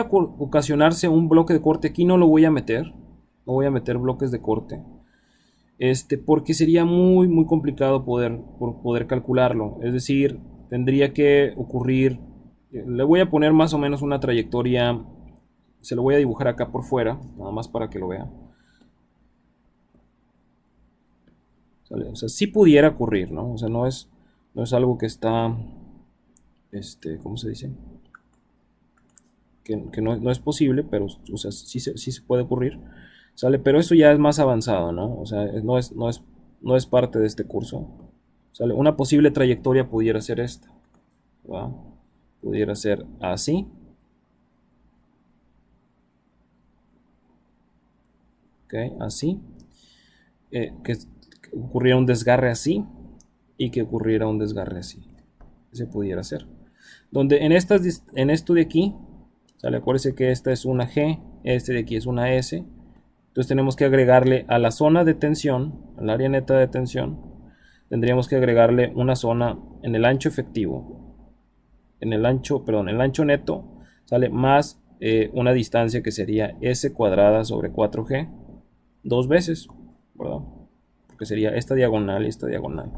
ocasionarse un bloque de corte. Aquí no lo voy a meter, no voy a meter bloques de corte, porque sería muy complicado poder calcularlo. Es decir, tendría que ocurrir, le voy a poner más o menos una trayectoria, se lo voy a dibujar acá por fuera, nada más para que lo vea. ¿Sale? O sea, sí pudiera ocurrir, ¿no? O sea, no es algo que está, ¿cómo se dice? Que no es posible, pero, o sea, sí se puede ocurrir, ¿sale? Pero eso ya es más avanzado, ¿no? O sea, no es parte de este curso, ¿sale? Una posible trayectoria pudiera ser esta, ¿va? Pudiera ser así, ¿ok? Así, que ocurriera un desgarre así y que ocurriera un desgarre así. Se pudiera hacer. Donde en esto de aquí, ¿sale? Acuérdense que esta es una G, este de aquí es una S. Entonces tenemos que agregarle a la zona de tensión, al área neta de tensión, tendríamos que agregarle una zona en el ancho efectivo, en el ancho neto, sale más una distancia que sería S cuadrada sobre 4G, dos veces, ¿verdad? que sería esta diagonal y esta diagonal.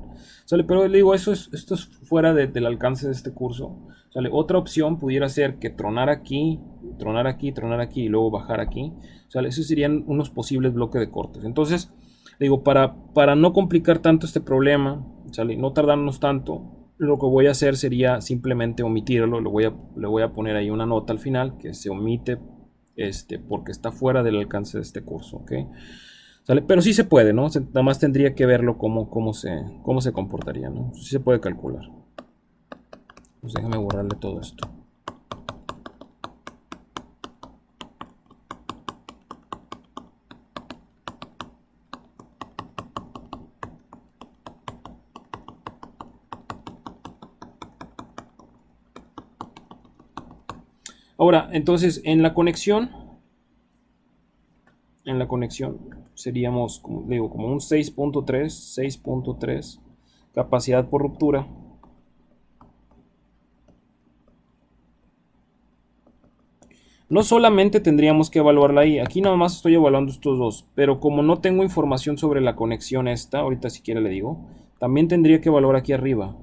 ¿Sale? Pero le digo, esto es fuera del alcance de este curso. ¿Sale? Otra opción pudiera ser que tronar aquí, tronar aquí, tronar aquí y luego bajar aquí. ¿Sale? Esos serían unos posibles bloques de cortes. Entonces, le digo, para no complicar tanto este problema, ¿sale? No tardarnos tanto, lo que voy a hacer sería simplemente omitirlo. Le voy a poner ahí una nota al final que se omite porque está fuera del alcance de este curso, ¿ok? ¿Sale? Pero sí se puede, ¿no? Nada más tendría que verlo cómo se comportaría, ¿no? Sí se puede calcular. Pues déjame borrarle todo esto. Ahora, entonces, en la conexión seríamos, como digo, como un 6.3, capacidad por ruptura. No solamente tendríamos que evaluarla ahí, aquí nada más estoy evaluando estos dos, pero como no tengo información sobre la conexión esta, ahorita si quiere le digo, también tendría que evaluar aquí arriba,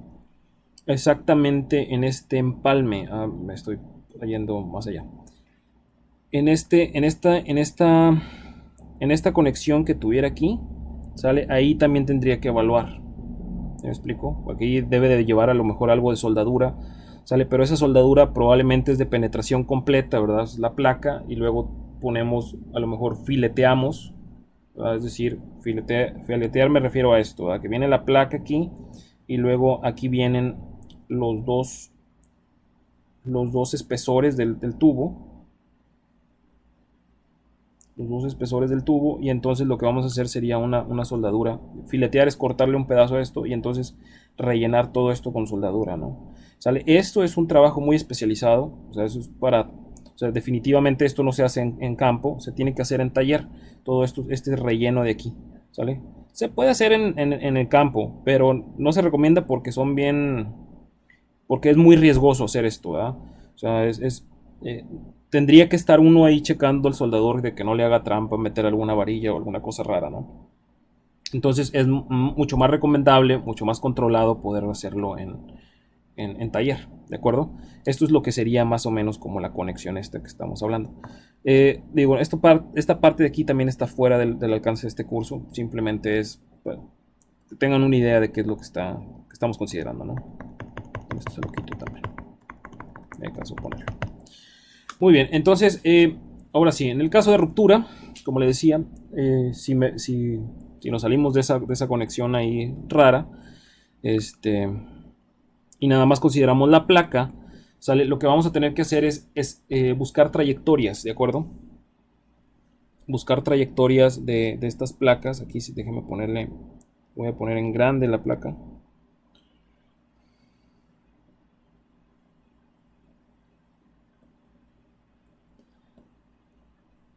exactamente en este empalme. Me estoy yendo más allá. En esta conexión que tuviera aquí, ¿sale? Ahí también tendría que evaluar. ¿Me explico? Aquí debe de llevar a lo mejor algo de soldadura, ¿sale? Pero esa soldadura probablemente es de penetración completa, ¿verdad? Es la placa y luego ponemos, a lo mejor fileteamos, ¿verdad? Es decir, filetear me refiero a esto, ¿verdad? Que viene la placa aquí y luego aquí vienen los dos espesores del tubo. Los dos espesores del tubo y entonces lo que vamos a hacer sería una soldadura. Filetear es cortarle un pedazo a esto y entonces rellenar todo esto con soldadura, ¿no? ¿Sale? Esto es un trabajo muy especializado, o sea, eso es o sea, definitivamente esto no se hace en campo, se tiene que hacer en taller, todo esto, este relleno de aquí, ¿sale? Se puede hacer en el campo, pero no se recomienda porque porque es muy riesgoso hacer esto, ¿verdad? O sea, eh, tendría que estar uno ahí checando al soldador de que no le haga trampa, meter alguna varilla o alguna cosa rara, ¿no? Entonces es mucho más recomendable, mucho más controlado poder hacerlo en taller, ¿de acuerdo? Esto es lo que sería más o menos como la conexión esta que estamos hablando. Digo, esta parte de aquí también está fuera del alcance de este curso, simplemente es, bueno, que tengan una idea de qué es lo que estamos considerando, ¿no? Esto se lo quito también, me alcanzo a ponerlo. Muy bien, entonces, ahora sí, en el caso de ruptura, como le decía, si nos salimos de esa conexión ahí rara, y nada más consideramos la placa, ¿sale? Lo que vamos a tener que hacer es buscar trayectorias, ¿de acuerdo? Buscar trayectorias de estas placas. Aquí sí, déjeme ponerle, voy a poner en grande la placa.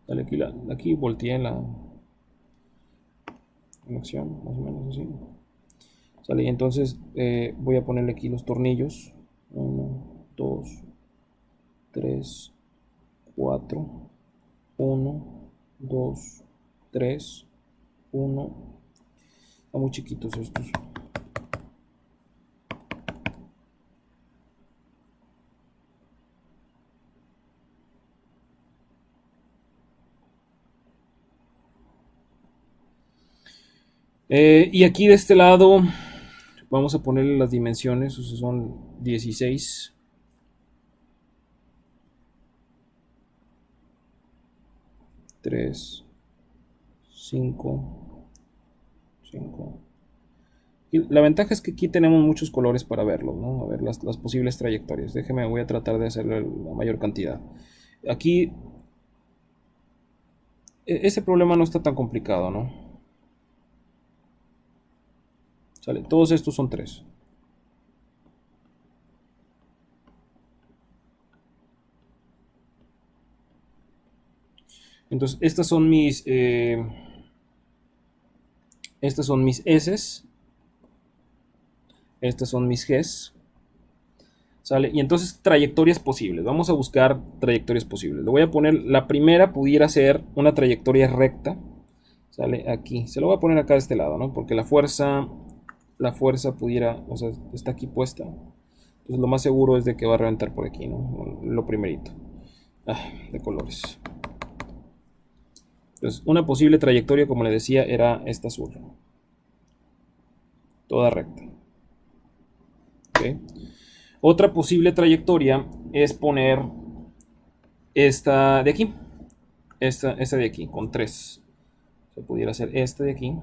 Dale, aquí volteé la conexión, más o menos así. ¿Sale? Y entonces voy a ponerle aquí los tornillos. 1, 2, 3, 4. 1, 2, 3, 1. Están muy chiquitos estos. Y aquí de este lado vamos a ponerle las dimensiones, o sea, son 16. Tres, 5. La ventaja es que aquí tenemos muchos colores para verlos, ¿no? A ver las posibles trayectorias. Déjeme, voy a tratar de hacer la mayor cantidad. Aquí, ese problema no está tan complicado, ¿no? ¿Sale? Todos estos son 3. Entonces, estas son mis S's. Estas son mis G's. ¿Sale? Y entonces trayectorias posibles. Vamos a buscar trayectorias posibles. Le voy a poner, la primera pudiera ser una trayectoria recta. Sale aquí. Se lo voy a poner acá de este lado, ¿no? Porque la fuerza pudiera, o sea, está aquí puesta. Entonces lo más seguro es de que va a reventar por aquí, ¿no? Lo primerito. De colores. Entonces, una posible trayectoria, como le decía, era esta azul. Toda recta. ¿Okay? Otra posible trayectoria es poner esta de aquí. Esta de aquí, con 3. Se pudiera hacer esta de aquí.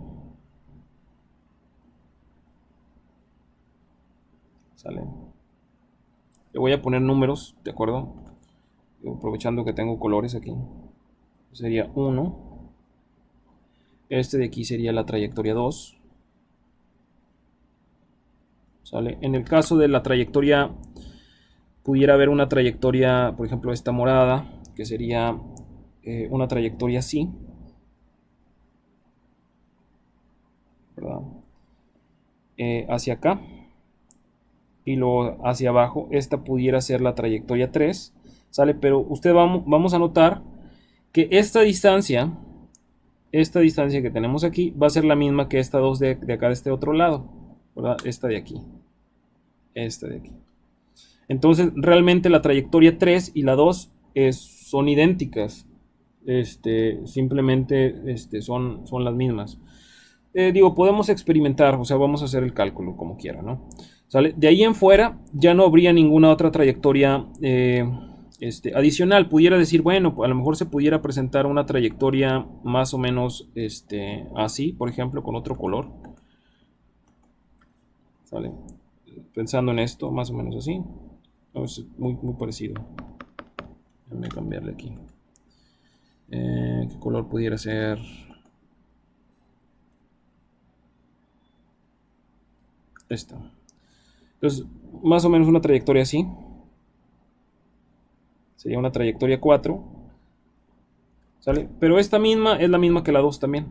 ¿Sale? Le voy a poner números, ¿de acuerdo? Aprovechando que tengo colores aquí. Sería 1. Este de aquí sería la trayectoria 2. ¿Sale? En el caso de la trayectoria, pudiera haber una trayectoria, por ejemplo, esta morada, que sería una trayectoria así, ¿verdad? Hacia acá y luego hacia abajo. Esta pudiera ser la trayectoria 3, ¿sale? Pero usted vamos a notar que esta distancia que tenemos aquí va a ser la misma que esta 2 de acá de este otro lado, ¿verdad? Esta de aquí. Entonces realmente la trayectoria 3 y la 2 son idénticas. Simplemente son las mismas. Digo, podemos experimentar, o sea, vamos a hacer el cálculo como quiera, ¿no? ¿Sale? De ahí en fuera ya no habría ninguna otra trayectoria adicional. Pudiera decir, bueno, a lo mejor se pudiera presentar una trayectoria más o menos así, por ejemplo, con otro color. ¿Sale? Pensando en esto, más o menos así. Es muy, muy parecido. Déjame cambiarle aquí. ¿Qué color pudiera ser? Esta. Entonces, más o menos una trayectoria así. Sería una trayectoria 4. ¿Sale? Pero esta misma es la misma que la 2 también,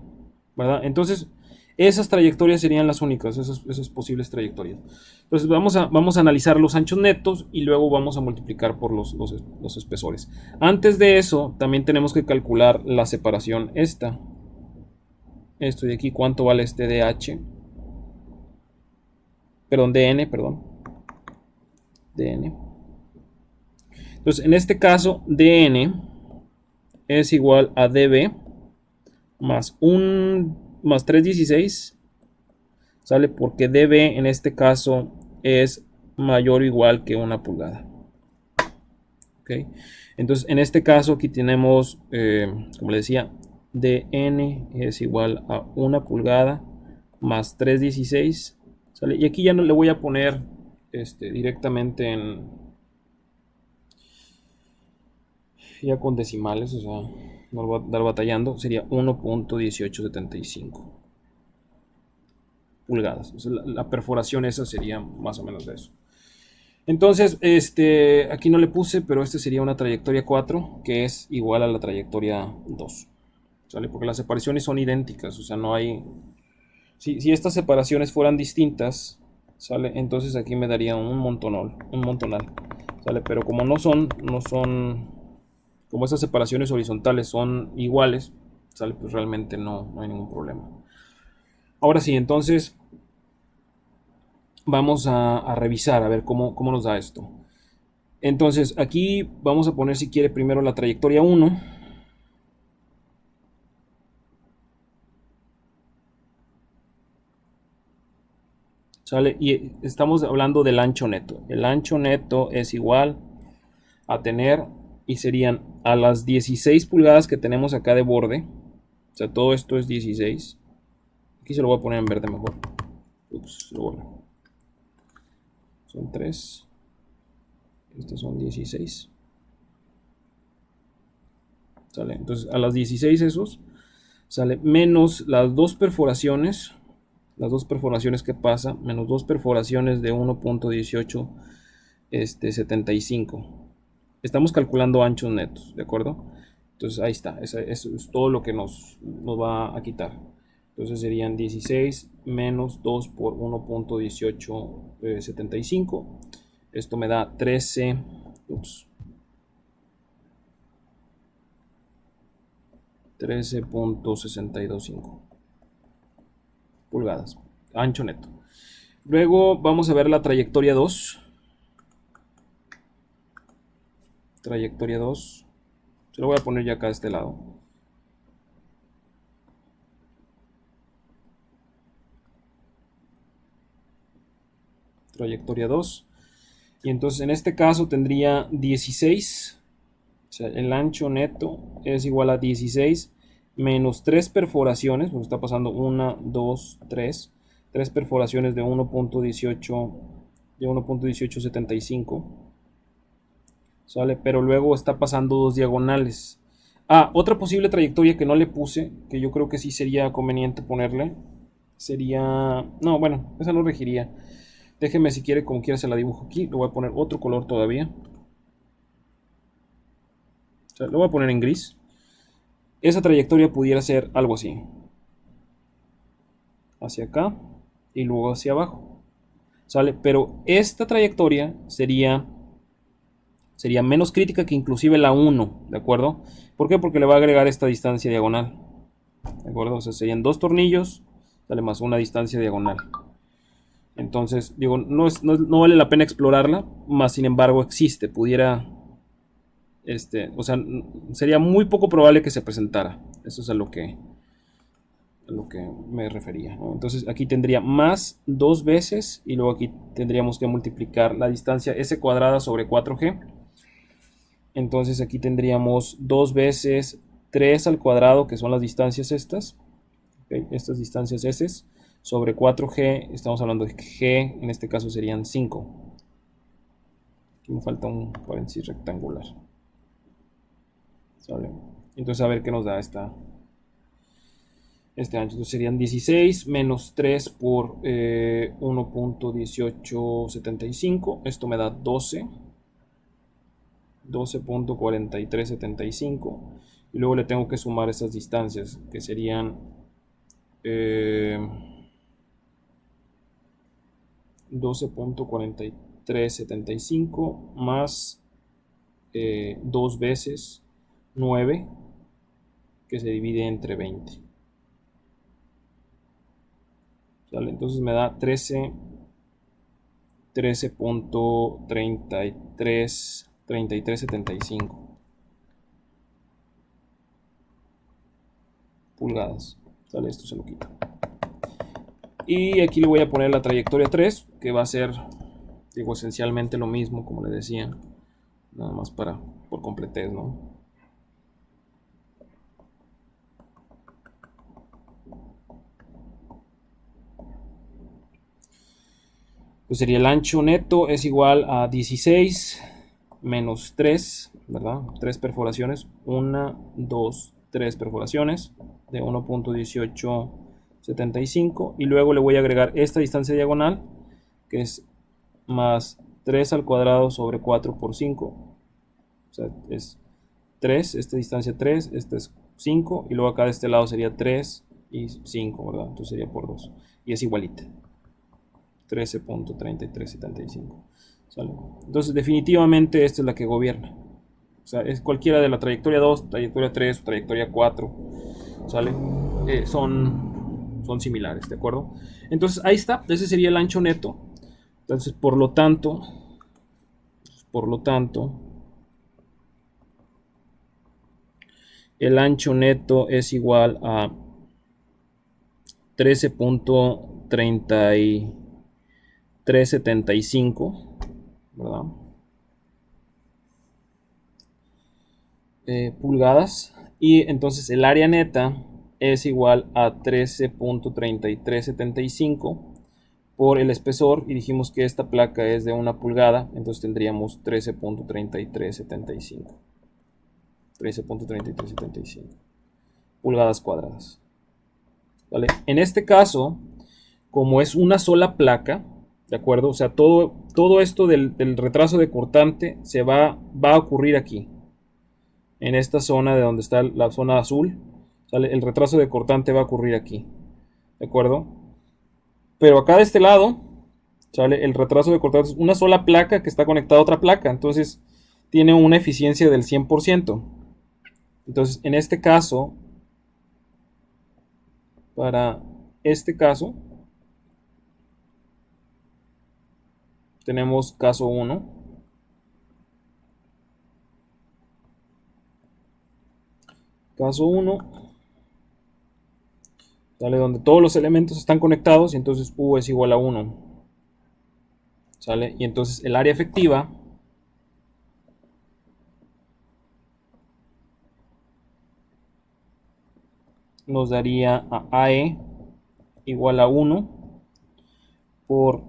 ¿verdad? Entonces, esas trayectorias serían las únicas, esas posibles trayectorias. Entonces, vamos a analizar los anchos netos y luego vamos a multiplicar por los espesores. Antes de eso, también tenemos que calcular la separación esta. Esto de aquí, ¿cuánto vale este DH? Perdón, DN, perdón. DN. Entonces, en este caso, DN es igual a DB más 316, ¿sale? Porque DB en este caso es mayor o igual que 1 pulgada. ¿Ok? Entonces, en este caso aquí tenemos, como le decía, DN es igual a 1 pulgada más 316, ¿sale? Y aquí ya no le voy a poner directamente ya con decimales, o sea, no lo voy a dar batallando, sería 1.1875 pulgadas. O sea, la perforación esa sería más o menos de eso. Entonces, aquí no le puse, pero este sería una trayectoria 4, que es igual a la trayectoria 2. ¿Sale? Porque las separaciones son idénticas, o sea, no hay... Si estas separaciones fueran distintas, ¿sale? Entonces aquí me daría un montonal, ¿sale? Pero como no son, como esas separaciones horizontales son iguales, ¿sale? Pues realmente no hay ningún problema. Ahora sí, entonces vamos a revisar, a ver cómo nos da esto. Entonces aquí vamos a poner, si quiere, primero la trayectoria 1. ¿Sale? Y estamos hablando del ancho neto. El ancho neto es igual a tener, y serían a las 16 pulgadas que tenemos acá de borde. O sea, todo esto es 16. Aquí se lo voy a poner en verde mejor. Ups, lo borro. Son 3. Estos son 16. ¿Sale? Entonces a las 16 esos, sale menos las dos perforaciones. Las dos perforaciones que pasa, menos dos perforaciones de 1.1875. Estamos calculando anchos netos, ¿de acuerdo? Entonces ahí está, eso es todo lo que nos va a quitar. Entonces serían 16 menos 2 por 1.1875. Esto me da 13. Ups. 13.625 pulgadas, ancho neto. Luego vamos a ver la trayectoria 2. Trayectoria 2. Se lo voy a poner ya acá a este lado. Trayectoria 2. Y entonces en este caso tendría 16. O sea, el ancho neto es igual a 16 menos 3 perforaciones. Porque está pasando 1, 2, 3. 3 perforaciones de 1.1875. ¿Sale? Pero luego está pasando 2 diagonales. Otra posible trayectoria que no le puse, que yo creo que sí sería conveniente ponerle, sería... No, bueno, esa no regiría. Déjeme si quiere, como quiera se la dibujo aquí. Le voy a poner otro color todavía. O sea, lo voy a poner en gris. Esa trayectoria pudiera ser algo así. Hacia acá y luego hacia abajo. ¿Sale? Pero esta trayectoria sería menos crítica que inclusive la 1, ¿de acuerdo? ¿Por qué? Porque le va a agregar esta distancia diagonal. ¿De acuerdo? O sea, serían 2 tornillos, sale más una distancia diagonal. Entonces, digo, no vale la pena explorarla, más sin embargo existe, pudiera, o sea, sería muy poco probable que se presentara. Eso es a lo que me refería, ¿no? Entonces aquí tendría más 2 veces y luego aquí tendríamos que multiplicar la distancia s cuadrada sobre 4g. Entonces aquí tendríamos 2 veces 3 al cuadrado, que son las distancias estas. ¿Okay? Estas distancias S sobre 4G, estamos hablando de que G en este caso serían 5. Aquí me falta un paréntesis rectangular. ¿Sale? Entonces a ver qué nos da este ancho. Entonces serían 16 menos 3 por 1.1875. Esto me da 12. 12.4375. Y luego le tengo que sumar esas distancias, que serían 12.4375 más 2 veces 9, que se divide entre 20. ¿Sale? Entonces me da 13.3375 pulgadas. ¿Sale? Esto se lo quita. Y aquí le voy a poner la trayectoria 3, que va a ser, digo, esencialmente lo mismo, como le decía, nada más por completez, ¿no? Pues sería el ancho neto es igual a 16 menos 3, ¿verdad? 3 perforaciones, 1, 2, 3 perforaciones de 1.1875 y luego le voy a agregar esta distancia diagonal, que es más 3 al cuadrado sobre 4 por 5. O sea, es 3, esta distancia 3, esta es 5 y luego acá de este lado sería 3 y 5, ¿verdad? Entonces sería por 2 y es igualita. 13.3375. ¿Sale? Entonces definitivamente esta es la que gobierna. O sea, es cualquiera de la trayectoria 2, trayectoria 3 o trayectoria 4. ¿Sale? Son similares, ¿de acuerdo? Entonces ahí está, ese sería el ancho neto. Entonces por lo tanto, el ancho neto es igual a 13.3375, ¿verdad? Pulgadas. Y entonces el área neta es igual a 13.3375 por el espesor. Y dijimos que esta placa es de 1 pulgada. Entonces tendríamos 13.3375. 13.3375 pulgadas cuadradas. ¿Vale? En este caso, como es una sola placa, ¿de acuerdo? O sea, todo esto del retraso de cortante se va a ocurrir aquí, en esta zona de donde está la zona azul. ¿Sale? El retraso de cortante va a ocurrir aquí, ¿de acuerdo? Pero acá de este lado, ¿sale? El retraso de cortante es una sola placa que está conectada a otra placa, entonces tiene una eficiencia del 100%. Entonces, en este caso, Para este caso, tenemos caso 1. Caso 1, ¿sale? Donde todos los elementos están conectados y entonces U es igual a 1. ¿Sale? Y entonces el área efectiva nos daría a AE igual a 1 por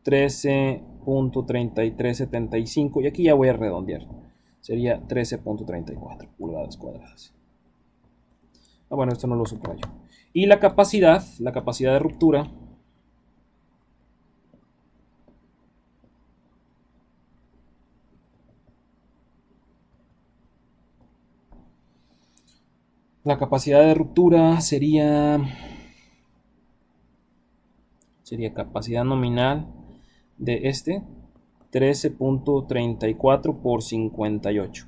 13.3375, y aquí ya voy a redondear, sería 13.34 pulgadas cuadradas. Bueno, esto no lo subrayo. Y la capacidad de ruptura, sería capacidad nominal de 13.34 por 58.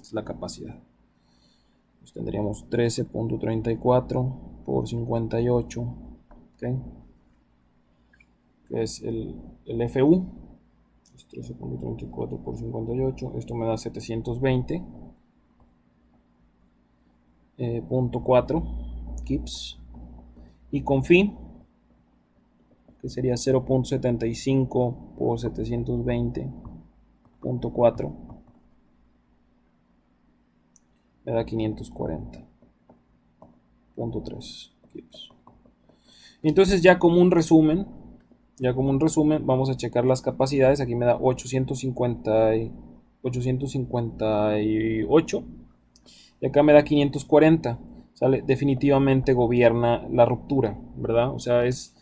Es la capacidad. Pues tendríamos 13.34 por 58, ¿okay? Que es el FU. 13.34 por 58. Esto me da 720.4 kips. Y con phi, que sería 0.75 por 720.4, me da 540.3 kips. Entonces ya como un resumen, vamos a checar las capacidades. Aquí me da 858 y acá me da 540. ¿Sale? Definitivamente gobierna la ruptura, ¿verdad? O sea, es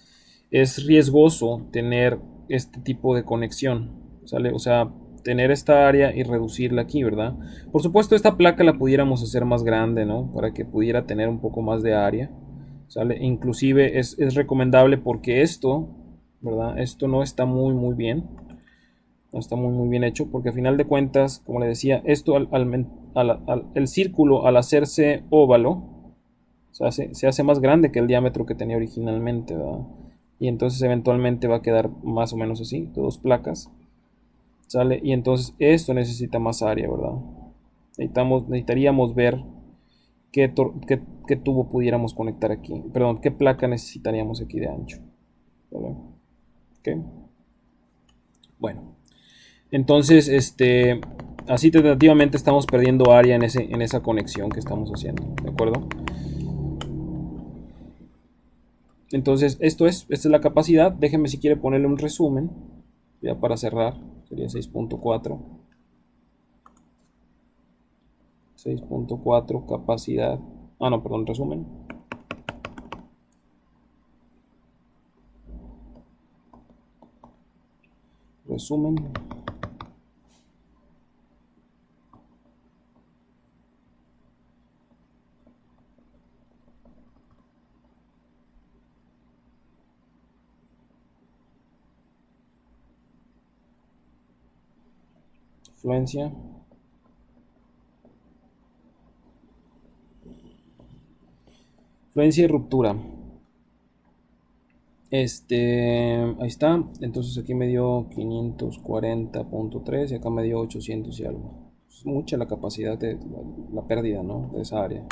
riesgoso tener este tipo de conexión, ¿sale? O sea, tener esta área y reducirla aquí, ¿verdad? Por supuesto, esta placa la pudiéramos hacer más grande, ¿no? Para que pudiera tener un poco más de área, ¿sale? Inclusive es recomendable porque esto, ¿verdad? Esto no está muy bien. No está muy bien hecho, porque a final de cuentas, como le decía, esto el círculo al hacerse óvalo se hace más grande que el diámetro que tenía originalmente, ¿verdad? Y entonces eventualmente va a quedar más o menos así, dos placas, ¿sale? Y entonces esto necesita más área, ¿verdad? Necesitaríamos ver qué tubo pudiéramos conectar aquí, perdón, qué placa necesitaríamos aquí de ancho, ¿vale? ¿Okay? Bueno, entonces, así tentativamente estamos perdiendo área en esa conexión que estamos haciendo, ¿de acuerdo? Entonces, esta es la capacidad. Déjenme si quiere ponerle un resumen, ya para cerrar. Sería 6.4. 6.4 capacidad. Ah, no, perdón, resumen. Resumen. Fluencia. Fluencia y ruptura. Ahí está. Entonces aquí me dio 540.3 y acá me dio 800 y algo. Es mucha la capacidad de la pérdida, ¿no? De esa área.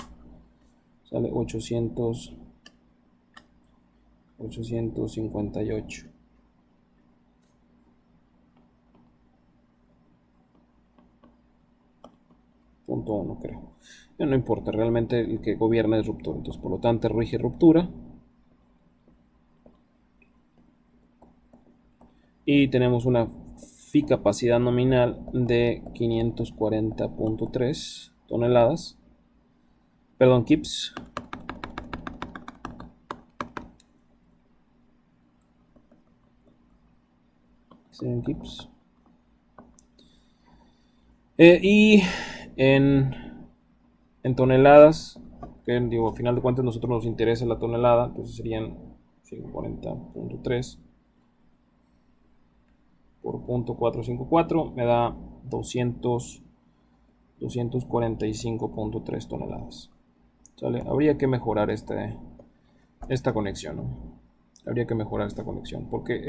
Sale 858. Punto 1, creo. Ya no importa, realmente el que gobierna es ruptura. Entonces, por lo tanto, rige ruptura. Y tenemos una phi capacidad nominal de 540.3 toneladas. Perdón, kips. Kips. Y en toneladas, que digo, a final de cuentas nosotros nos interesa la tonelada, entonces serían 540.3 por 0.454, me da 245.3 toneladas. ¿Sale? Habría que mejorar esta conexión, ¿no? Habría que mejorar esta conexión porque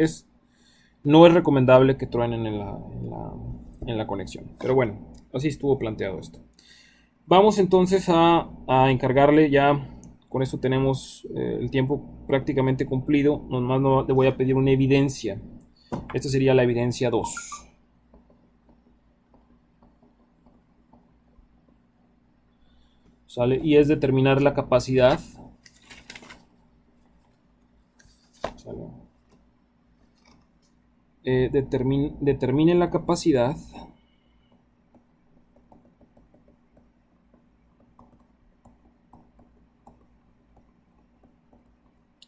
no es recomendable que truenen en la conexión. Pero bueno, así estuvo planteado esto. Vamos entonces a encargarle ya. Con esto tenemos el tiempo prácticamente cumplido. Nomás no, le voy a pedir una evidencia. Esta sería la evidencia 2. ¿Sale? Y es determinar la capacidad. ¿Sale? Determine la capacidad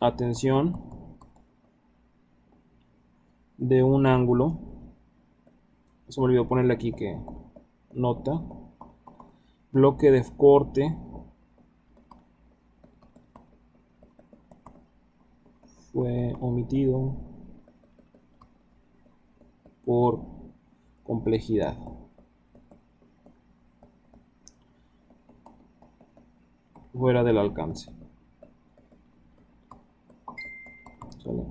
atención de un ángulo. Se me olvidó ponerle aquí que nota. Bloque de corte fue omitido por complejidad. Fuera del alcance. ¿Sale?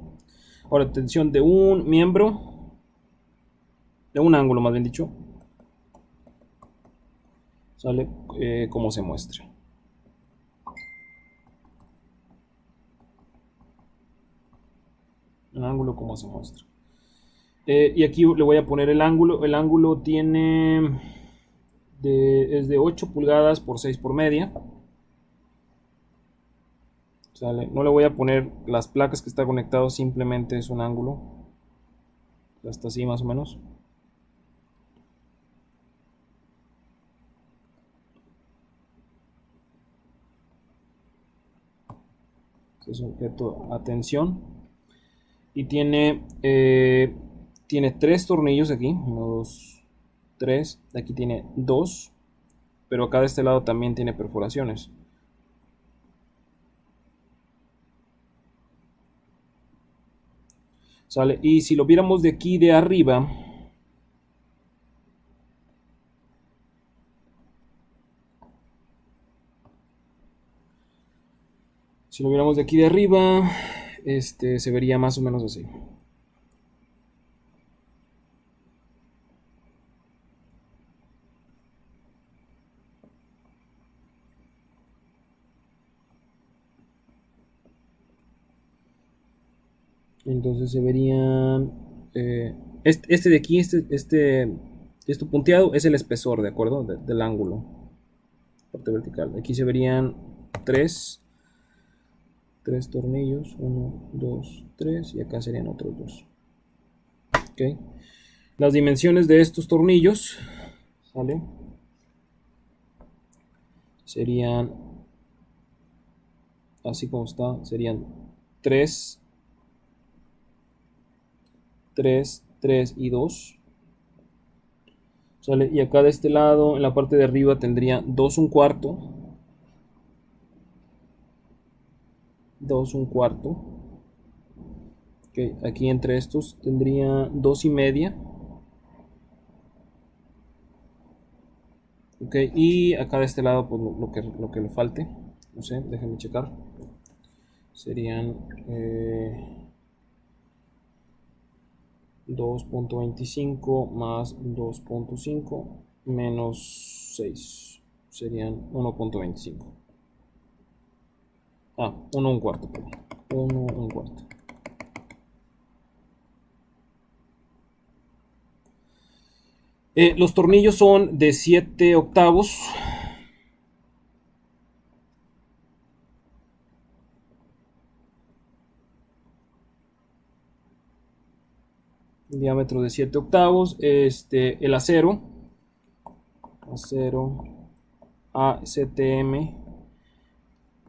Ahora, tensión de un miembro, de un ángulo más bien dicho, ¿sale? Como se muestra. Un ángulo como se muestra. Y aquí le voy a poner el ángulo. El ángulo tiene es de 8 pulgadas por 6 por media. ¿Sale? No le voy a poner las placas que está conectado, simplemente es un ángulo. Hasta así más o menos. Es sujeto a tensión. Y tiene 3 tornillos aquí. 1, 2, 3. Aquí tiene 2. Pero acá de este lado también tiene perforaciones. ¿Sale? Y si lo viéramos de aquí de arriba, se vería más o menos así. Entonces se verían este de aquí, esto punteado es el espesor, ¿de acuerdo? Del ángulo, parte vertical. Aquí se verían 3 tornillos, 1, 2, 3 y acá serían otros 2. ¿Ok? Las dimensiones de estos tornillos, ¿sale? Serían, así como está, serían 3, 3, 3 y 2. ¿Sale? Y acá de este lado, en la parte de arriba, tendría 2 un cuarto. 2 un cuarto. Okay, aquí entre estos tendría 2 y media. Ok, y acá de este lado, pues lo que le falte. No sé, déjenme checar. Serían 2.25 más 2.5 menos 6. Serían 1.25. 1 un cuarto, perdón. 1 un cuarto. Los tornillos son de 7 octavos. Diámetro de 7 octavos. El acero ACTM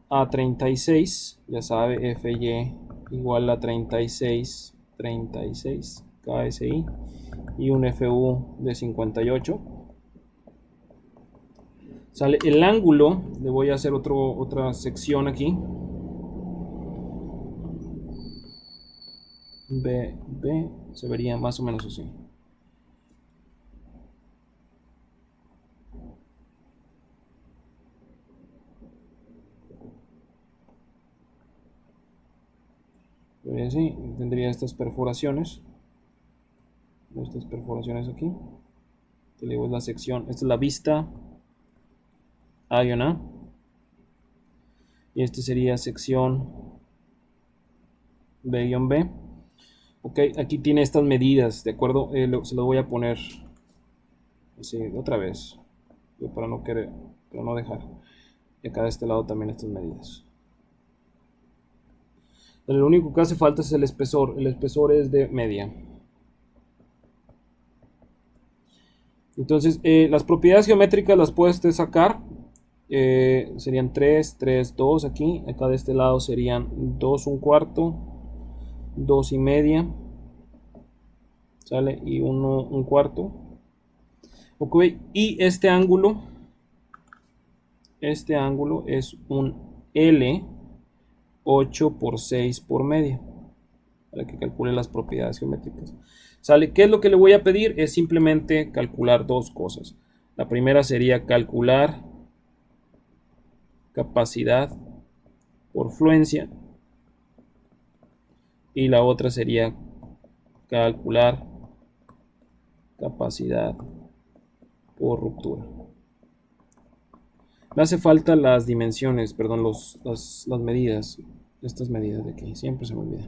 A36, ya sabe, FY igual a 36 KSI y un FU de 58. Sale el ángulo, le voy a hacer otra sección aquí. B, se vería más o menos así. Así, tendría estas perforaciones. Aquí. Te digo, es la sección. Esta es la vista A-A. Y este sería sección B-B. Ok, aquí tiene estas medidas, ¿de acuerdo? Se lo voy a poner así, otra vez. Para no querer, para no dejar. Y acá de este lado también estas medidas. Lo único que hace falta es el espesor. El espesor es de media. Entonces, las propiedades geométricas las puedes sacar. Serían 3, 3, 2 aquí. Acá de este lado serían 2, un cuarto, 2 y media. ¿Sale? Y 1, un cuarto. Ok, y este ángulo es un L 8 por 6 por media. Para que calcule las propiedades geométricas. ¿Sale? ¿Qué es lo que le voy a pedir? Es simplemente calcular dos cosas. La primera sería calcular capacidad por fluencia. Y la otra sería calcular capacidad por ruptura. Me hace falta las dimensiones, perdón, las medidas. Estas medidas de aquí, siempre se me olvida.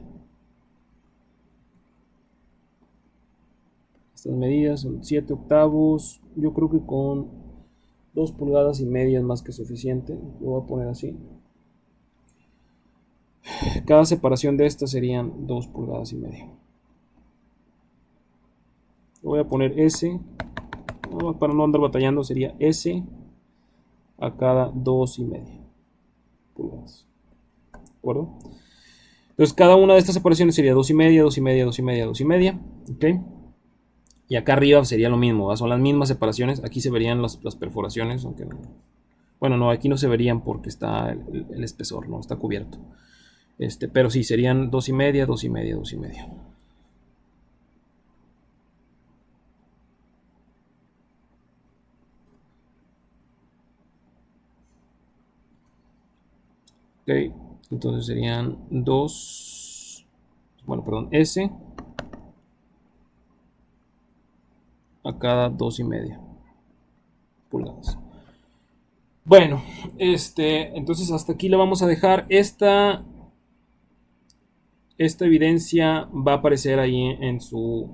Estas medidas son 7 octavos. Yo creo que con 2 pulgadas y media es más que suficiente. Lo voy a poner así. Cada separación de estas serían 2 pulgadas y media. Lo voy a poner S. Para no andar batallando sería S a cada 2 y media pulgadas. ¿De acuerdo? Entonces cada una de estas separaciones sería 2 y media, 2 y media, 2 y media, 2 y media. ¿Ok? Y acá arriba sería lo mismo, ¿va? Son las mismas separaciones. Aquí se verían las perforaciones, aunque no. Bueno, no, aquí no se verían porque está el espesor, ¿no? Está cubierto. Pero sí, serían 2 y media, 2 y media, 2 y media. Ok, entonces serían 2, bueno, perdón, S a cada 2 y media pulgadas. Bueno, entonces hasta aquí le vamos a dejar. Esta evidencia va a aparecer ahí en su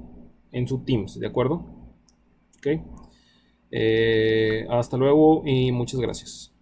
Teams, ¿de acuerdo? Ok. Hasta luego y muchas gracias.